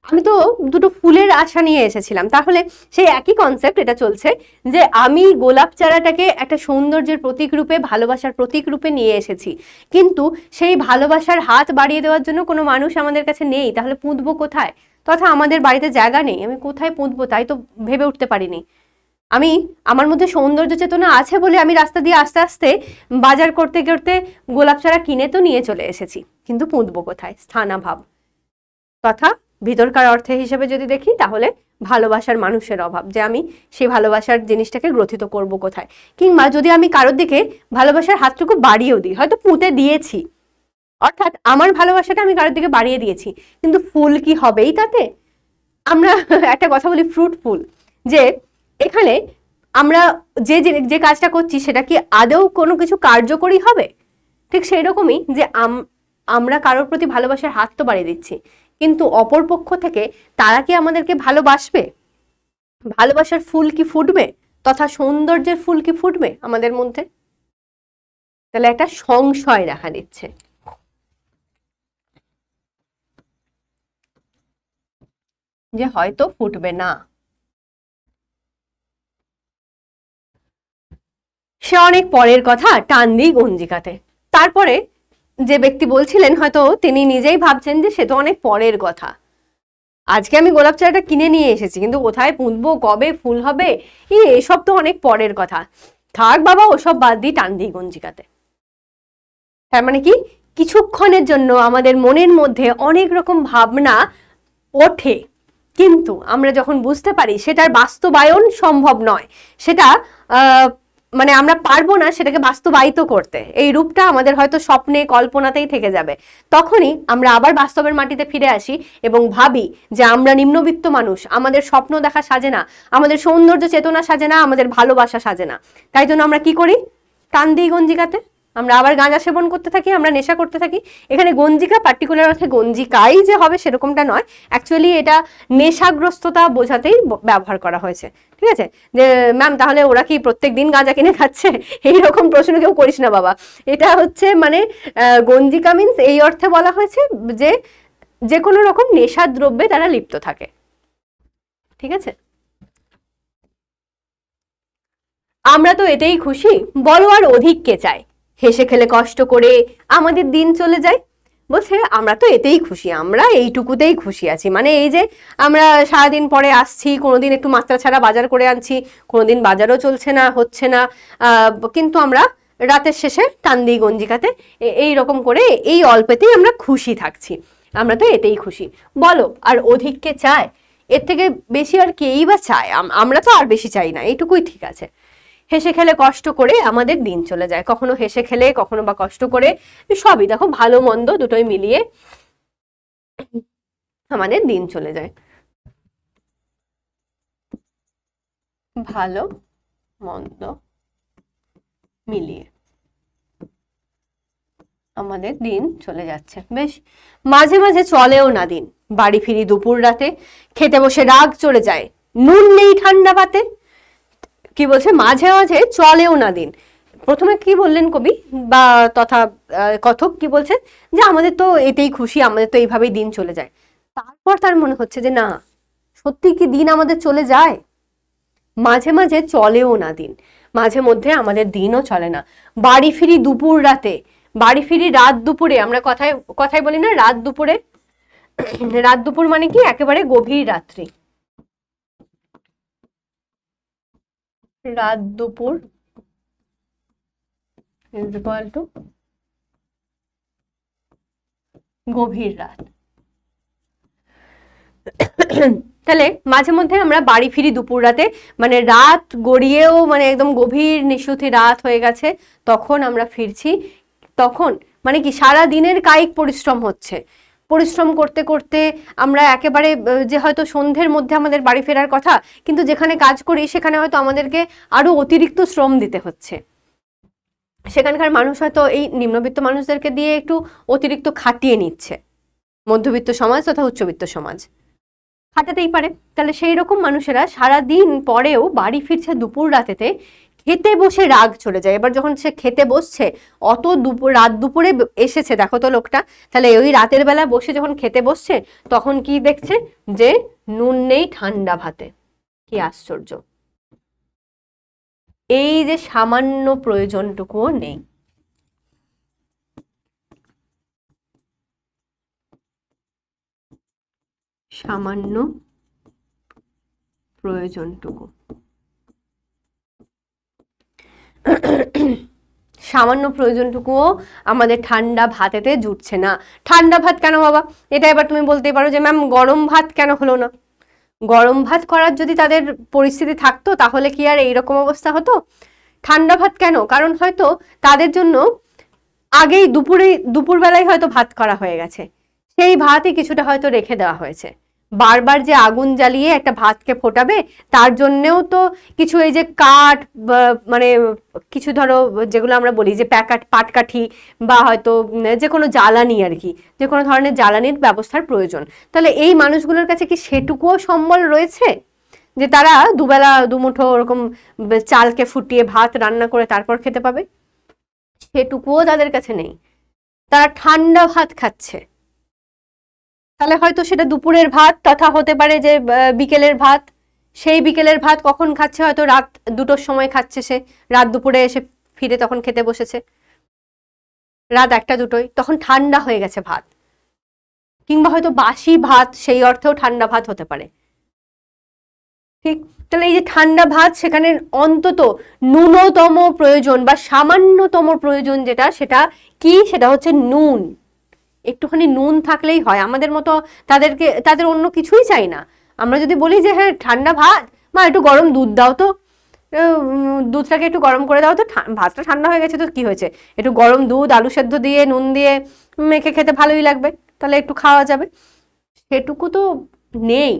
আমি তো দুটো ফুলের আশা নিয়ে এসেছিলাম, তাহলে সেই একই কনসেপ্ট এটা চলছে যে আমি গোলাপ চারাটাকে একটা সৌন্দর্যের প্রতীক রূপে, ভালোবাসার প্রতীক রূপে নিয়ে এসেছি, কিন্তু সেই ভালোবাসার হাত বাড়িয়ে দেওয়ার জন্য কোনো মানুষ আমাদের কাছে নেই, তাহলে পুঁতবো কোথায়? তথা আমাদের বাড়িতে জায়গা নেই, আমি কোথায় পুঁতবো তাই তো ভেবে উঠতে পারিনি। আমি আমার মধ্যে সৌন্দর্য চেতনা আছে বলে আমি রাস্তা দিয়ে আস্তে আস্তে বাজার করতে করতে গোলাপ চারা কিনে তো নিয়ে চলে এসেছি, কিন্তু পুঁতবো কোথায়? স্থানাভাব। তথা ভিতরকার অর্থে হিসেবে যদি দেখি তাহলে ভালোবাসার মানুষের অভাব, যে আমি সেই ভালোবাসার জিনিসটাকে গ্রথিত করব কোথায়? কিংবা যদি আমি কারোর দিকে ভালোবাসার হাতটুকু বাড়িয়েও দিই, হয়তো পুঁতে দিয়েছি, অর্থাৎ আমার ভালোবাসাটা আমি কারোর দিকে বাড়িয়ে দিয়েছি, কিন্তু ফুল কি হবেই তাতে? আমরা একটা কথা বলি ফ্রুটফুল, যে এখানে আমরা যে যে কাজটা করছি সেটা কি আদৌ কোনো কিছু কার্যকরী হবে? ঠিক সেই রকমই যে আমরা কারোর প্রতি ভালোবাসার হাত তো বাড়িয়ে দিচ্ছি, কিন্তু অপর পক্ষ থেকে তারা কি আমাদেরকে ভালোবাসবে? ভালোবাসার ফুল কি ফুটবে? তথা সৌন্দর্যের ফুল কি ফুটবে আমাদের মধ্যে? তাহলে একটা সংশয় দেখা দিচ্ছে। যে হয়তো ফুটবে না। সে অনেক পরের কথা, টান দিই গঞ্জিকাতে। তারপরে যে ব্যক্তি বলছিলেন হয়তো তিনি নিজেই ভাবছেন যে সে তো অনেক পরের কথা, আজকে আমি গোলাপ চারাটা কিনে নিয়ে এসেছি, কিন্তু কোথায় পুঁতবো, কবে ফুল হবে, এসব তো অনেক পরের কথা। থাক বাবা, ওসব বাদ দিই, টান দিই গঞ্জিকাতে। তার মানে কি কিছুক্ষণের জন্য আমাদের মনের মধ্যে অনেক রকম ভাবনা ওঠে, কিন্তু আমরা যখন বুঝতে পারি সেটার বাস্তবায়ন সম্ভব নয়, সেটা মানে আমরা পারবো না সেটাকে বাস্তবায়িত করতে, এই রূপটা আমাদের হয়তো স্বপ্নে কল্পনাতেই থেকে যাবে, তখনই আমরা আবার বাস্তবের মাটিতে ফিরে আসি এবং ভাবি যে আমরা নিম্নবিত্ত মানুষ, আমাদের স্বপ্ন দেখা সাজে না, আমাদের সৌন্দর্য চেতনা সাজে না, আমাদের ভালোবাসা সাজে না। তাই জন্য আমরা কি করি? টান দিই গঞ্জিকাতে, আমরা আবার গাঁজা সেবন করতে থাকি, আমরা নেশা করতে থাকি। এখানে গঞ্জিকা পার্টিকুলার অর্থে গঞ্জিকাই যে হবে সেরকমটা নয়, অ্যাকচুয়ালি এটা নেশাগ্রস্ততা বোঝাতেই ব্যবহার করা হয়েছে, ঠিক আছে? যে ম্যাম তাহলে ওরা কি প্রত্যেক দিন গাঁজা কিনে খাচ্ছে, এইরকম প্রশ্ন কেউ করিস না বাবা। এটা হচ্ছে মানে গঞ্জিকা মিন্স এই অর্থে বলা হয়েছে যে যে কোনো রকম নেশার দ্রব্যে তারা লিপ্ত থাকে, ঠিক আছে? আমরা তো এতেই খুশি, বলো আর অধিক কে চায়, হেসে খেলে কষ্ট করে আমাদের দিন চলে যায়। বলছে আমরা তো এতেই খুশি, আমরা এইটুকুতেই খুশি আছি, মানে এই যে আমরা সারাদিন পরে আসছি, কোনোদিন একটু মাত্রা ছাড়া বাজার করে আনছি, কোনোদিন বাজারও চলছে না, হচ্ছে না, কিন্তু আমরা রাতের শেষে টান দিই গঞ্জিকাতে, এইরকম করে এই অল্পেতেই আমরা খুশি থাকছি, আমরা তো এতেই খুশি। বলো আর অধিক কে চায়, এর থেকে বেশি আর কেই বা চায়? আমরা তো আর বেশি চাই না, এইটুকুই ঠিক আছে। হেসে খেলে কষ্ট করে আমাদের দিন চলে যায়, কখনো হেসে খেলে কখনো বা কষ্ট করে, সবই দেখো ভালো মন্দ দুটোই মিলিয়ে আমাদের দিন চলে যায়। ভালো মন্দ মিলিয়ে আমাদের দিন চলে যাচ্ছে, বেশ। মাঝে মাঝে চলেও না দিন, বাড়ি ফিরি দুপুর রাতে, খেতে বসে রাগ চড়ে যায়, নুন নেই ঠান্ডা ভাতে। কি বলছে? মাঝে মাঝে চলেও না দিন। প্রথমে কি বললেন কবি বা তথা কথক, কি বলছে? যে আমাদের তো এতেই খুশি, আমাদের তো এইভাবেই দিন চলে যায়। তারপর তার মনে হচ্ছে যে না, সত্যি কি দিন আমাদের চলে যায়? মাঝে মাঝে চলেও না দিন, মাঝে মধ্যে আমাদের দিনও চলে না। বাড়ি ফিরি দুপুর রাতে, বাড়ি ফিরি রাত দুপুরে, আমরা কথায় কথায় বলি না রাত দুপুরে, রাত দুপুর মানে কি? একেবারে গভীর রাত্রি, রাত দুপুর is equal to গভীর রাত। তাহলে মাঝে মধ্যে আমরা বাড়ি ফিরি দুপুর রাতে, মানে রাত গড়িয়েও মানে একদম গভীর নিশুতি রাত হয়ে গেছে, তখন আমরা ফিরছি। তখন মানে কি? সারা দিনের কায়িক পরিশ্রম হচ্ছে, পরিশ্রম করতে করতে আমরা একেবারে যে হয়তো সন্ধ্যের মধ্যে আমাদের বাড়ি ফেরার কথা, কিন্তু যেখানে কাজ করি সেখানে হয়তো আমাদেরকে আরো অতিরিক্ত শ্রম দিতে হচ্ছে। সেখানকার মানুষ হয়তো এই নিম্নবিত্ত মানুষদেরকে দিয়ে একটু অতিরিক্ত খাটিয়ে নিচ্ছে, মধ্যবিত্ত সমাজ তথা উচ্চবিত্ত সমাজ খাটাতেই পারে। তাহলে সেই রকম মানুষেরা সারাদিন পরেও বাড়ি ফিরছে দুপুর রাতেতে, খেতে বসে রাগ চলে যায়। এবার যখন সে খেতে বসছে, অত রাত দুপুরে এসেছে দেখো তো লোকটা, তাহলে ওই রাতের বেলা বসে যখন খেতে বসছে তখন কি দেখছে? যে নুন নেই ঠান্ডা ভাতে। কি আশ্চর্য! এই যে সামান্য প্রয়োজনটুকুও নেই, সামান্য প্রয়োজনটুকু, সামান্য প্রয়োজনটুকুও আমাদের ঠান্ডা ভাতেতে জুটছে না। ঠান্ডা ভাত কেন বাবা? এটা এবার তুমি বলতে পারো যে ম্যাম গরম ভাত কেন হলো না? গরম ভাত করার যদি তাদের পরিস্থিতি থাকতো তাহলে কি আর এইরকম অবস্থা হতো? ঠান্ডা ভাত কেন? কারণ হয়তো তাদের জন্য আগেই দুপুরবেলায় হয়তো ভাত করা হয়ে গেছে, সেই ভাতই কিছুটা হয়তো রেখে দেওয়া হয়েছে। বারবার যে আগুন জ্বালিয়ে একটা ভাতকে ফোটাবে, তার জন্যেও তো কিছু এই যে কাঠ, মানে কিছু ধরো যেগুলো আমরা বলি যে পাটকাঠি বা হয়তো যে কোনো জ্বালানি আর কি, যে কোনো ধরনের জ্বালানির ব্যবস্থার প্রয়োজন। তাহলে এই মানুষগুলোর কাছে কি সেটুকুও সম্বল রয়েছে যে তারা দুবেলা দুমুঠো ওরকম চালকে ফুটিয়ে ভাত রান্না করে তারপর খেতে পাবে? সেটুকুও তাদের কাছে নেই, তারা ঠান্ডা ভাত খাচ্ছে। তাহলে হয়তো সেটা দুপুরের ভাত তথা হতে পারে যে বিকেলের ভাত, সেই বিকেলের ভাত কখন খাচ্ছে? হয়তো রাত 2টোর সময় খাচ্ছে, সে রাত দুপুরে এসে ফিরে তখন খেতে বসেছে রাত 1টা 2টোয়, তখন ঠান্ডা হয়ে গেছে ভাত। কিংবা হয়তো বাসি ভাত, সেই অর্থেও ঠান্ডা ভাত হতে পারে, ঠিক, তাহলে এই যে ঠান্ডা ভাত, সেখানে অন্তত ন্যূনতম প্রয়োজন বা সামান্যতম প্রয়োজন যেটা, সেটা কি, সেটা হচ্ছে নুন। একটুখানি নুন থাকলেই হয়। আমাদের মতো তাদের অন্য কিছুই চাই না। আমরা যদি বলি যে হ্যাঁ ঠান্ডা ভাত, মা একটু গরম দুধ দাও তো, দুধটাকে একটু গরম করে দাও তো, ভাতটা ঠান্ডা হয়ে গেছে তো কি হয়েছে, একটু গরম দুধ আলু সেদ্ধ দিয়ে নুন দিয়ে মেখে খেতে ভালোই লাগবে, তাহলে একটু খাওয়া যাবে। সেটুকু তো নেই।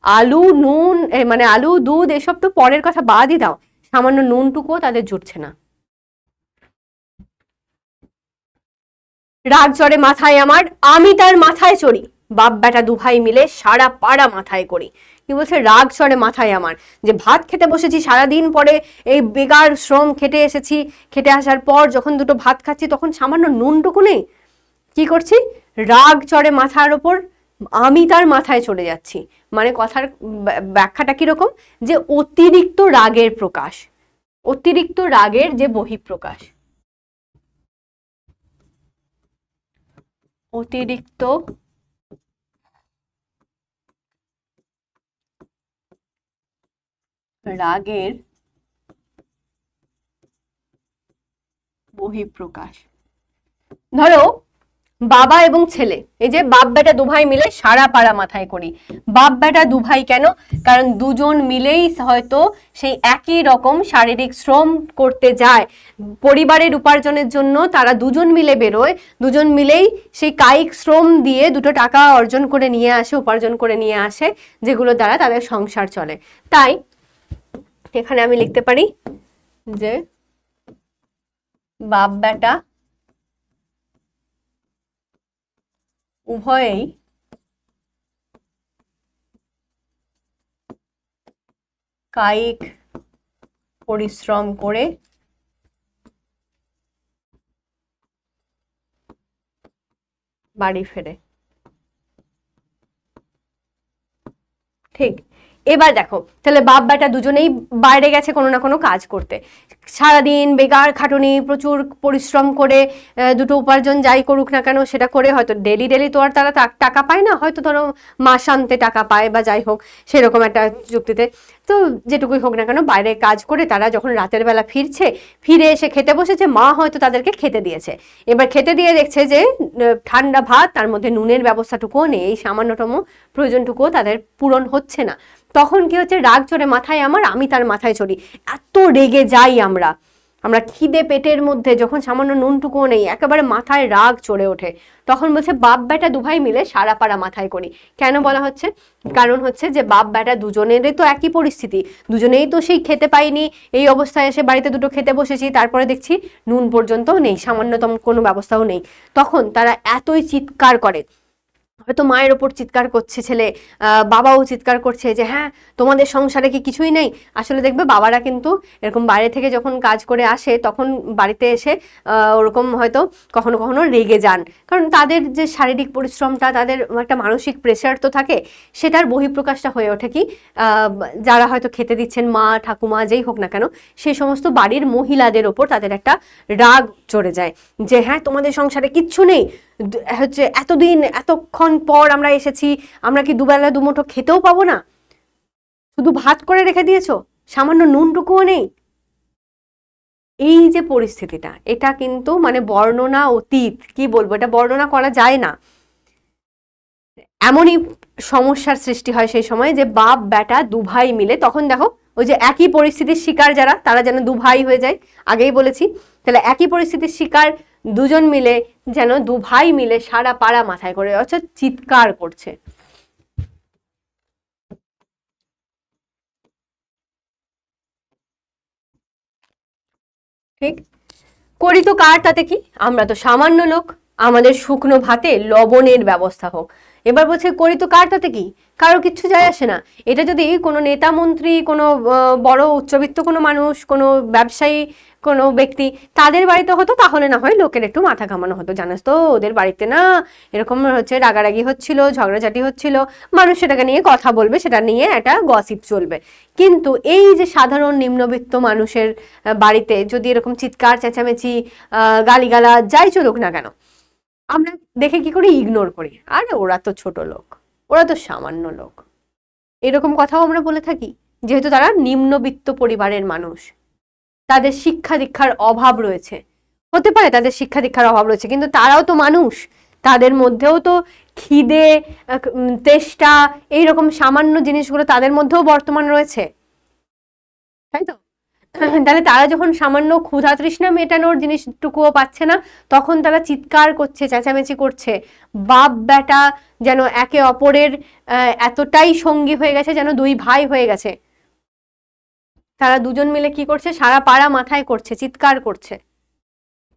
আলু নুন মানে আলু দুধ এসব তো পরের কথা, বাদই দাও, সামান্য নুনটুকুও তাদের জুটছে না। রাগ চড়ে মাথায় আমার, আমি তার মাথায় চড়ি, বাপ বেটা দুভাই মিলে সারা পাড়া মাথায় করি। কি বলছে, রাগ চড়ে মাথায় আমার, যে ভাত খেতে বসেছি সারাদিন পরে, এই বেকার শ্রম খেটে এসেছি, খেটে আসার পর যখন দুটো ভাত খাচ্ছি তখন সামান্য নুনটুকু নেই, কি করছি, রাগ চড়ে মাথার ওপর, আমি তার মাথায় চড়ে যাচ্ছি। মানে কথার ব্যাখ্যাটা কিরকম, যে অতিরিক্ত রাগের প্রকাশ, অতিরিক্ত রাগের যে বহিঃপ্রকাশ, অতিরিক্ত রাগের বহিঃপ্রকাশ। ধরো বাবা এবং ছেলে, এই যে বাপ বেটা দুভাই মিলে সারা পাড়া মাথায় করি। বাপ বেটা দুভাই কেন, কারণ দুজন মিলেই হয়তো সেই একই রকম শারীরিক শ্রম করতে যায়, পরিবারের উপার্জনের জন্য তারা দুজন মিলে বেরোয়, দুজন মিলেই সেই কায়িক শ্রম দিয়ে দুটো টাকা অর্জন করে নিয়ে আসে, উপার্জন করে নিয়ে আসে, যেগুলো দ্বারা তাদের সংসার চলে। তাই এখানে আমি লিখতে পারি যে বাপ বেটা উভয়েই কায়িক পরিশ্রম করে বাড়ি ফেরে। ঠিক, এবার দেখো তাহলে বাপ বেটা দুজনেই বাইরে গেছে কোনো না কোনো কাজ করতে, সারাদিন বেকার খাটুনি, প্রচুর পরিশ্রম করে দুটো উপার্জন যাই করুক না কেন সেটা করে, হয়তো ডেলি ডেলি তো আর তারা টাকা পায় না, হয়তো ধরো মাসান্তে টাকা পায় বা যাই হোক সেরকম একটা যুক্তিতে, তো যেটুকুই হোক না কেন বাইরে কাজ করে তারা যখন রাতের বেলা ফিরছে, ফিরে এসে খেতে বসেছে, মা হয়তো তাদেরকে খেতে দিয়েছে, এবার খেতে দিয়ে দেখছে যে ঠান্ডা ভাত, তার মধ্যে নুনের ব্যবস্থাটুকুও নেই, এই সামান্যতম প্রয়োজনটুকুও তাদের পূরণ হচ্ছে না। তখন কি হচ্ছে, রাগ চড়ে মাথায় আমার, আমি তার মাথায় চড়ি। এত রেগে যাই আমরা, খিদে পেটের মধ্যে যখন সামান্য নুনটুকুও নেই, একেবারে মাথায় রাগ চড়ে ওঠে, তখন বলছে বাপ বেটা দুভাই মিলে সারা পাড়া মাথায় করি। কেন বলা হচ্ছে, কারণ হচ্ছে যে বাপ বেটা দুজনেরই তো একই পরিস্থিতি, দুজনেই তো সেই খেতে পাইনি, এই অবস্থায় এসে বাড়িতে দুটো খেতে বসেছি, তারপরে দেখছি নুন পর্যন্ত নেই, সামান্যতম কোনো ব্যবস্থাও নেই, তখন তারা এতই চিৎকার করে। হয়তো মায়ের ওপর চিৎকার করছে ছেলে, বাবাও চিৎকার করছে যে হ্যাঁ তোমাদের সংসারে কি কিছুই নেই। আসলে দেখবে বাবারা কিন্তু এরকম বাইরে থেকে যখন কাজ করে আসে তখন বাড়িতে এসে ওরকম হয়তো কখনো কখনো রেগে যান, কারণ তাদের যে শারীরিক পরিশ্রমটা, তাদের একটা মানসিক প্রেশার তো থাকে, সেটার বহিঃপ্রকাশটা হয়ে ওঠে কি, যারা হয়তো খেতে দিচ্ছেন, মা ঠাকুমা যেই হোক না কেন, সেই সমস্ত বাড়ির মহিলাদের ওপর তাদের একটা রাগ চড়ে যায়, যে হ্যাঁ তোমাদের সংসারে কিচ্ছু নেই, হচ্ছে এতদিন এতক্ষণ পর আমরা এসেছি, আমরা কি দুবেলা দুমুঠো খেতেও পাবো না, শুধু ভাত করে রেখে দিয়েছো, সামান্য নুনটুকুও নেই। এই যে পরিস্থিতিটা, এটা কিন্তু মানে বর্ণনা অতীত, কি বলবো, এটা বর্ণনা করা যায় না। এমনই সমস্যার সৃষ্টি হয় সেই সময়, যে বাপ বেটা দুভাই মিলে, তখন দেখো ওই যে একই পরিস্থিতির শিকার যারা, তারা যেন দুভাই হয়ে যায়, আগেই বলেছি, তাহলে একই পরিস্থিতির শিকার দুজন মিলে যেন দুভাই মিলে সারা পাড়া মাথায় করে, অর্থাৎ চিৎকার করছে। ঠিক, করি তো কার তাতে কি, আমরা তো সামান্য লোক, আমাদের শুকনো ভাতে লবণের ব্যবস্থা হোক। এবার বলছে করি তো কার তাতে কি, কারো কিচ্ছু যায় আসে না। এটা যদি কোনো নেতা মন্ত্রী, কোনো বড় উচ্চবিত্ত কোনো মানুষ, কোনো ব্যবসায়ী, কোনো ব্যক্তি, তাদের বাড়িতে হতো তাহলে না হয় লোকের একটু মাথা ঘামানো হতো, জানাস তো ওদের বাড়িতে না এরকম হচ্ছে রাগারাগি হচ্ছিল, ঝগড়াঝাটি হচ্ছিল, মানুষ সেটাকে নিয়ে কথা বলবে, সেটা নিয়ে একটা গসিপ চলবে। কিন্তু এই যে সাধারণ নিম্নবিত্ত মানুষের বাড়িতে যদি এরকম চিৎকার চেঁচামেচি, গালিগালা যাই চলুক না কেন, আমরা দেখে কি করি, ইগনোর করি, আরে ওরা তো ছোট লোক, ওরা তো সামান্য লোক, এরকম কথাও আমরা বলে থাকি। যেহেতু তারা নিম্নবিত্ত পরিবারের মানুষ, তাদের শিক্ষা দীক্ষার অভাব রয়েছে, হতে পারে তাদের শিক্ষা দীক্ষার অভাব রয়েছে, কিন্তু তারাও তো মানুষ, তাদের মধ্যেও তো খিদে, তেষ্টা, এইরকম সামান্য জিনিসগুলো তাদের মধ্যেও বর্তমান রয়েছে, তাই তো? তাহলে তারা যখন সামান্য ক্ষুধা তৃষ্ণা মেটানোর জিনিসটুকুও পাচ্ছে না, তখন তারা চিৎকার করছে, চেঁচামেচি করছে, বাপ বেটা যেন একে অপরের এতটাই সঙ্গী হয়ে গেছে, যেন দুই ভাই হয়ে গেছে। তারা দুজন মিলে কি করছে, সারা পাড়া মাথায় করছে, চিৎকার করছে,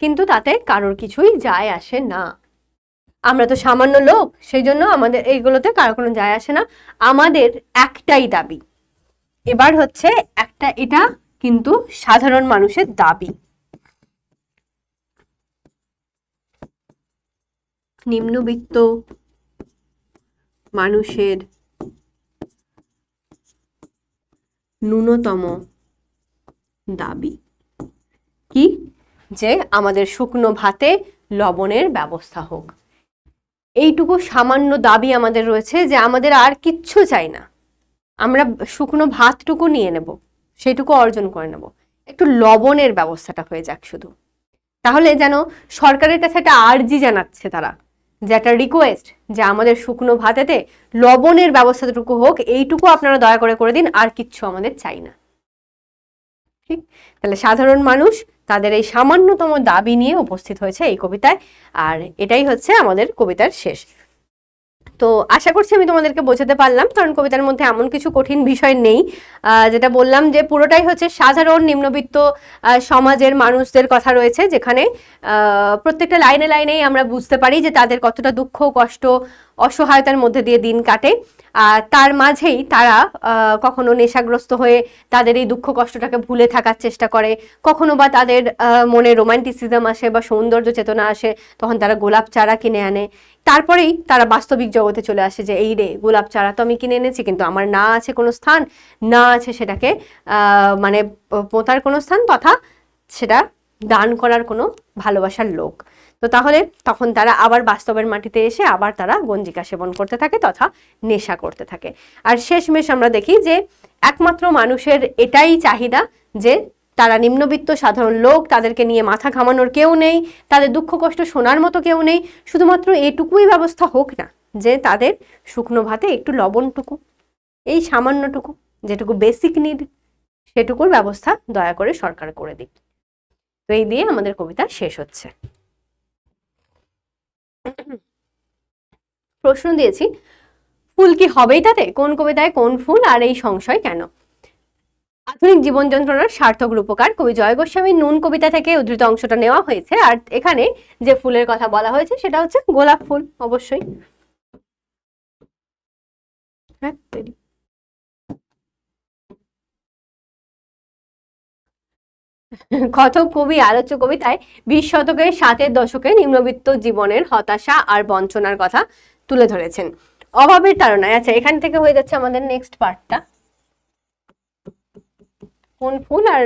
কিন্তু তাতে কারোর কিছুই যায় আসে না। আমরা তো সামান্য লোক, সেই জন্য আমাদের এইগুলোতে কারো কোনো যায় আসে না। আমাদের একটাই দাবি, এবার হচ্ছে একটা, এটা কিন্তু সাধারণ মানুষের দাবি, নিম্নবিত্ত মানুষের ন্যূনতম দাবি কি? যে আমাদের শুকনো ভাতে লবণের ব্যবস্থা হোক। এইটুকু সামান্য দাবি আমাদের রয়েছে, যে আমাদের আর কিচ্ছু চাই না, আমরা শুকনো ভাতটুকু নিয়ে নেব, সেইটুকু অর্জন করে নেব, একটু লবণের ব্যবস্থাটা হয়ে যাক শুধু। তাহলে যেন সরকারের কাছে একটা আর্জি জানাচ্ছে তারা, যে একটা রিকোয়েস্ট, যে আমাদের শুকনো ভাতেতে লবণের ব্যবস্থাটুকু হোক, এইটুকু আপনারা দয়া করে করে দিন, আর কিচ্ছু আমাদের চাই না। ঠিক? তাহলে সাধারণ মানুষ তাদের এই সামান্যতম দাবি নিয়ে উপস্থিত হয়েছে এই কবিতায়, আর এটাই হচ্ছে আমাদের কবিতার শেষ। তো আশা করছি আমি তোমাদেরকে বোঝাতে পারলাম, কারণ কবিতার মধ্যে এমন কিছু কঠিন বিষয় নেই। যেটা বললাম যে পুরোটাই হচ্ছে সাধারণ নিম্নবিত্ত সমাজের মানুষদের কথা রয়েছে, যেখানে প্রত্যেকটা লাইনে লাইনেই আমরা বুঝতে পারি যে তাদের কতটা দুঃখ, কষ্ট, অসহায়তার মধ্যে দিয়ে দিন কাটে। তার মাঝেই তারা কখনো নেশাগ্রস্ত হয়ে তাদের এই দুঃখ কষ্টটাকে ভুলে থাকার চেষ্টা করে, কখনো বা তাদের মনে রোমান্টিসিজম আসে বা সৌন্দর্য চেতনা আসে, তখন তারা গোলাপ চারা কিনে আনে। তারপরেই তারা বাস্তবিক জগতে চলে আসে, যে এই রে, গোলাপ চারা তো আমি কিনে এনেছি, কিন্তু আমার না আছে কোনো স্থান, না আছে সেটাকে মানে পোঁতার কোনো স্থান, তথা সেটা দান করার কোনো ভালোবাসার লোক। তো তাহলে তখন তারা আবার বাস্তবের মাটিতে এসে আবার তারা গঞ্জিকা সেবন করতে থাকে, তথা নেশা করতে থাকে। আর শেষমেশ আমরা দেখি যে একমাত্র মানুষের এটাই চাহিদা, যে তারা নিম্নবিত্ত সাধারণ লোক, তাদেরকে নিয়ে মাথা ঘামানোর কেউ নেই, তাদের দুঃখ কষ্ট শোনার মতো কেউ নেই, শুধুমাত্র এটুকুই ব্যবস্থা হোক না, যে তাদের শুকনো ভাতে একটু লবণটুকু, এই সামান্যটুকু, যেটুকু বেসিক নিড, সেটুকুর ব্যবস্থা দয়া করে সরকার করে দিক। তো এই দিয়ে আমাদের কবিতা শেষ হচ্ছে। প্রশ্ন দিয়েছি, ফুল কি হবেই তাতে? কোন কবিতায় কোন ফুল, আর এই সংশয় কেন? আধুনিক জীবন যন্ত্রণার সার্থক রূপকার কবি জয় গোস্বামীর নুন কবিতা থেকে উদ্ধৃত অংশটা নেওয়া হয়েছে, আর এখানে যে ফুলের কথা বলা হয়েছে সেটা হচ্ছে গোলাপ ফুল। অবশ্যই কথক কবি আলোচ্য কবিতায় 20 শতকের 60-এর দশকে নিম্নবিত্ত জীবনের হতাশা আর বঞ্চনার কথা তুলে ধরেছেন। অভাবের তাড়নায়, আচ্ছা এখান থেকে হয়ে যাচ্ছে আমাদের নেক্সট পার্টটা, কোন ফুল আর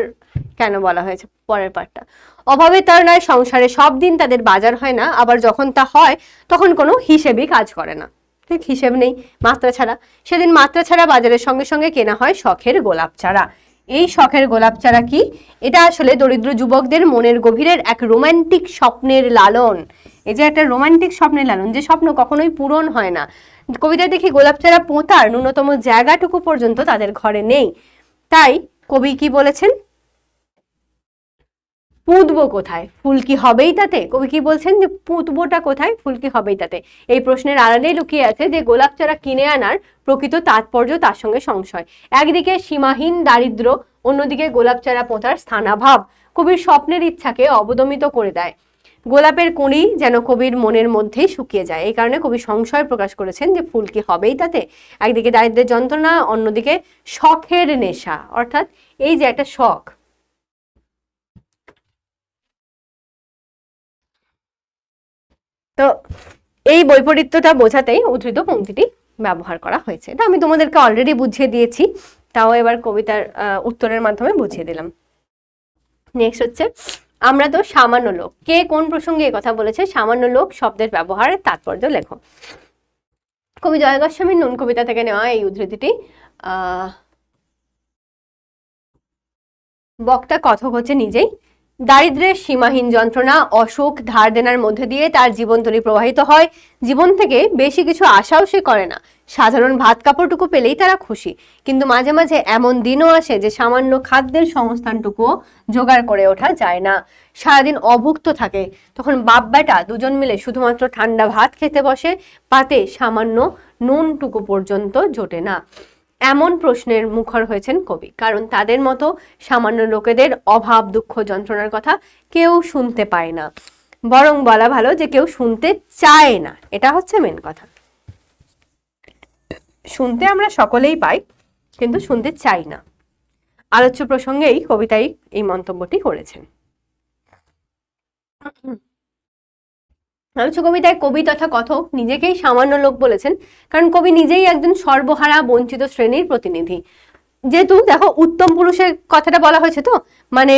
কেন বলা হয়েছে পরের পার্টটা। অভাবের তাড়নায় সংসারে সব দিন তাদের বাজার হয় না, আবার যখন তা হয় তখন কোনো হিসেবই কাজ করে না। ঠিক, হিসেব নেই, মাত্রা ছাড়া। সেদিন মাত্রা ছাড়া বাজারের সঙ্গে সঙ্গে কেনা হয় শখের গোলাপ চারা। এই শখের গোলাপ চারা কি? এটা আসলে দরিদ্র যুবকদের মনের গভীরের এক রোমান্টিক স্বপ্নের লালন। এই যে একটা রোমান্টিক স্বপ্নের লালন, যে স্বপ্ন কখনোই পূরণ হয় না। কবিতায় দেখি গোলাপ চারা পোঁতার ন্যূনতম জায়গাটুকু পর্যন্ত তাদের ঘরে নেই। তাই কবি কি বলেছেন, পুঁতবো কোথায়, ফুল কি হবেই তাতে? কবি কি বলছেন, যে পুঁতবোটা কোথায়, ফুল কি হবেই তাতে? এই প্রশ্নের আড়ালেই লুকিয়ে আছে যে গোলাপ চারা কিনে আনার প্রকৃত তাৎপর্য, তার সঙ্গে সংশয়। একদিকে সীমাহীন দারিদ্র্য, অন্যদিকে গোলাপ চারা পোঁতার স্থানাভাব কবির স্বপ্নের ইচ্ছাকে অবদমিত করে দেয়। গোলাপের কুঁড়ি যেন কবির মনের মধ্যেই শুকিয়ে যায়। এই কারণে কবি সংশয় প্রকাশ করেছেন যে ফুল কি হবেই তাতে। একদিকে দারিদ্র্যের যন্ত্রণা, অন্যদিকে শখের নেশা, অর্থাৎ এই যে একটা শখ। তো এই বৈপরীত্যটা বোঝাতেই উদ্ধৃত পংক্তিটি ব্যবহার করা হয়েছে। এটা আমি তোমাদেরকে অলরেডি বুঝিয়ে দিয়েছি, তাও এবার কবিতার উত্তরের মাধ্যমে বুঝিয়ে দিলাম। নেক্সট হচ্ছে, আমরা তো সামান্য লোক। কে কোন প্রসঙ্গে কথা বলেছে? সামান্য লোক শব্দের ব্যবহারের তাৎপর্য লেখো। কবি জয় গোস্বামীর নুন কবিতা থেকে নেওয়া এই উদ্ধৃতিটি। বক্তা কথক হচ্ছে নিজেই। দারিদ্র্যের সীমাহীন যন্ত্রণা, অসুখ, ধার দেনার মধ্যে দিয়ে তার জীবনতলী প্রবাহিত হয়। জীবন থেকে বেশি কিছু আশাও সে করে না, সাধারণ ভাত কাপড়টুকু পেলেই তারা খুশি। কিন্তু মাঝে মাঝে এমন দিনও আসে যে সামান্য খাদ্যের সংস্থানটুকুও জোগাড় করে ওঠা যায় না। সারাদিন অভুক্ত থাকে। তখন বাপ বেটা দুজন মিলে শুধুমাত্র ঠান্ডা ভাত খেতে বসে, পাতে সামান্য নুনটুকু পর্যন্ত জোটে না। এমন প্রশ্নের মুখর হয়েছেন কবি, কারণ তাদের মতো সামান্য লোকেদের অভাব, দুঃখ, যন্ত্রণার কথা কেউ শুনতে পায় না। বরং বলা ভালো যে কেউ শুনতে চায় না, এটা হচ্ছে মেন কথা। শুনতে আমরা সকলেই পাই, কিন্তু শুনতে চাই না। আলোচ্য প্রসঙ্গেই কবিতায় এই মন্তব্যটি করেছেন। আলোচ্য কবিতায় কবি তথা কথক নিজেকেই সামান্য লোক বলেছেন, কারণ কবি নিজেই একজন সর্বহারা বঞ্চিত শ্রেণীর প্রতিনিধি। যেহেতু দেখো উত্তম পুরুষের কথাটা বলা হয়েছে, তো মানে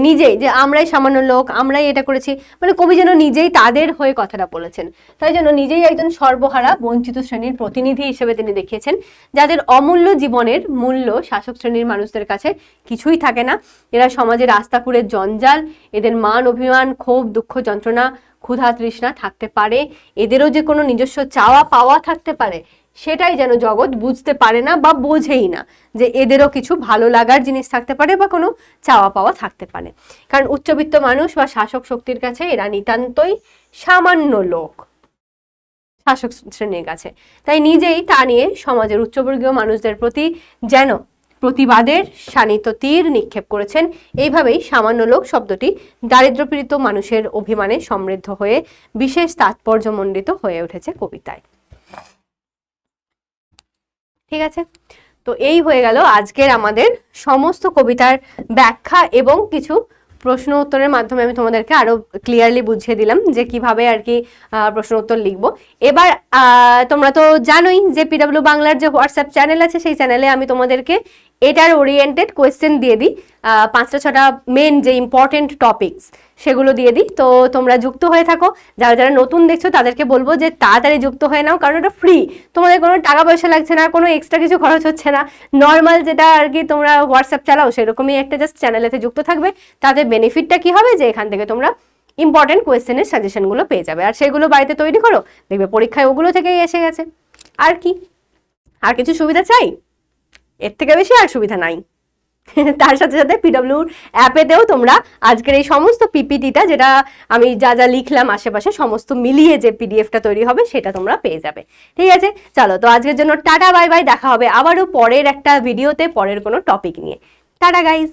নিজেই যে আমরাই সামান্য লোক, আমরাই এটা করেছি, মানে কবি যেন নিজেই তাদের হয়ে কথাটা বলেছেন। তাই জন্য নিজেই একজন সর্বহারা বঞ্চিত শ্রেণীর প্রতিনিধি হিসেবে তিনি দেখিয়েছেন, যাদের অমূল্য জীবনের মূল্য শাসক শ্রেণীর মানুষদের কাছে কিছুই থাকে না। এরা সমাজের আস্তাকুরের জঞ্জাল, এদের মান অভিমান, ক্ষোভ, দুঃখ, যন্ত্রণা, ক্ষুধা, তৃষ্ণা থাকতে পারে, এদেরও যে কোনো নিজস্ব চাওয়া পাওয়া থাকতে পারে, সেটাই যেন জগৎ বুঝতে পারে না বা বোঝেই না, যে এদেরও কিছু ভালো লাগার জিনিস থাকতে পারে বা কোনো চাওয়া পাওয়া থাকতে পারে। কারণ উচ্চবিত্ত মানুষ বা শাসক শক্তির কাছে এরা নিতান্তই সামান্য লোক, শাসক শ্রেণীর কাছে। তাই নিজেই তা নিয়ে সমাজের উচ্চবর্গীয় মানুষদের প্রতি যেন প্রতিবাদের শানিত তীর নিক্ষেপ করেছেন। এইভাবেই সামান্য লোক শব্দটি দারিদ্র্যপীড়িত মানুষের অভিমানে সমৃদ্ধ হয়ে বিশেষ তাৎপর্যমণ্ডিত হয়ে উঠেছে কবিতায়। ঠিক আছে, তো এই হয়ে গেল আজকের আমাদের সমস্ত কবিতার ব্যাখ্যা এবং কিছু প্রশ্ন উত্তরের মাধ্যমে আমি তোমাদেরকে আরো ক্লিয়ারলি বুঝিয়ে দিলাম যে কিভাবে আর কি প্রশ্ন উত্তর লিখবো। এবার তোমরা তো জানোই যে পিডব্লিউ বাংলার যে হোয়াটসঅ্যাপ চ্যানেল আছে, সেই চ্যানেলে আমি তোমাদেরকে এটার ওরিয়েন্টেড কোয়েশ্চেন দিয়ে দিই, 5টা-6টা মেন যে ইম্পর্টেন্ট টপিকস সেগুলো দিয়ে দিই। তো তোমরা যুক্ত হয়ে থাকো। যারা যারা নতুন দেখছো তাদেরকে বলবো যে তাড়াতাড়ি যুক্ত হয়ে নাও, কারণ এটা ফ্রি, তোমাদের কোনো টাকা পয়সা লাগছে না, কোনো এক্সট্রা কিছু খরচ হচ্ছে না। নর্মাল যেটা আর কি তোমরা হোয়াটসঅ্যাপ চালাও সেরকমই একটা জাস্ট চ্যানেলেতে যুক্ত থাকবে। তাতে বেনিফিটটা কি হবে যে এখান থেকে তোমরা ইম্পর্টেন্ট কোয়েশ্চেনের সাজেশনগুলো পেয়ে যাবে, আর সেগুলো বাড়িতে তৈরি করো, দেখবে পরীক্ষায় ওগুলো থেকেই এসে গেছে। আর কি, আর কিছু সুবিধা চাই? এর থেকে বেশি আর সুবিধা নাই। তার সাথে সাথে পিডব্লিউর অ্যাপেতেও তোমরা আজকের এই সমস্ত পিপিটিটা, যেটা আমি যা যা লিখলাম আশেপাশে সমস্ত মিলিয়ে যে পিডিএফটা তৈরি হবে, সেটা তোমরা পেয়ে যাবে। ঠিক আছে, চলো তো আজকের জন্য টাটা বাই বাই। দেখা হবে আবারও পরের একটা ভিডিওতে পরের কোনো টপিক নিয়ে। Tata guys.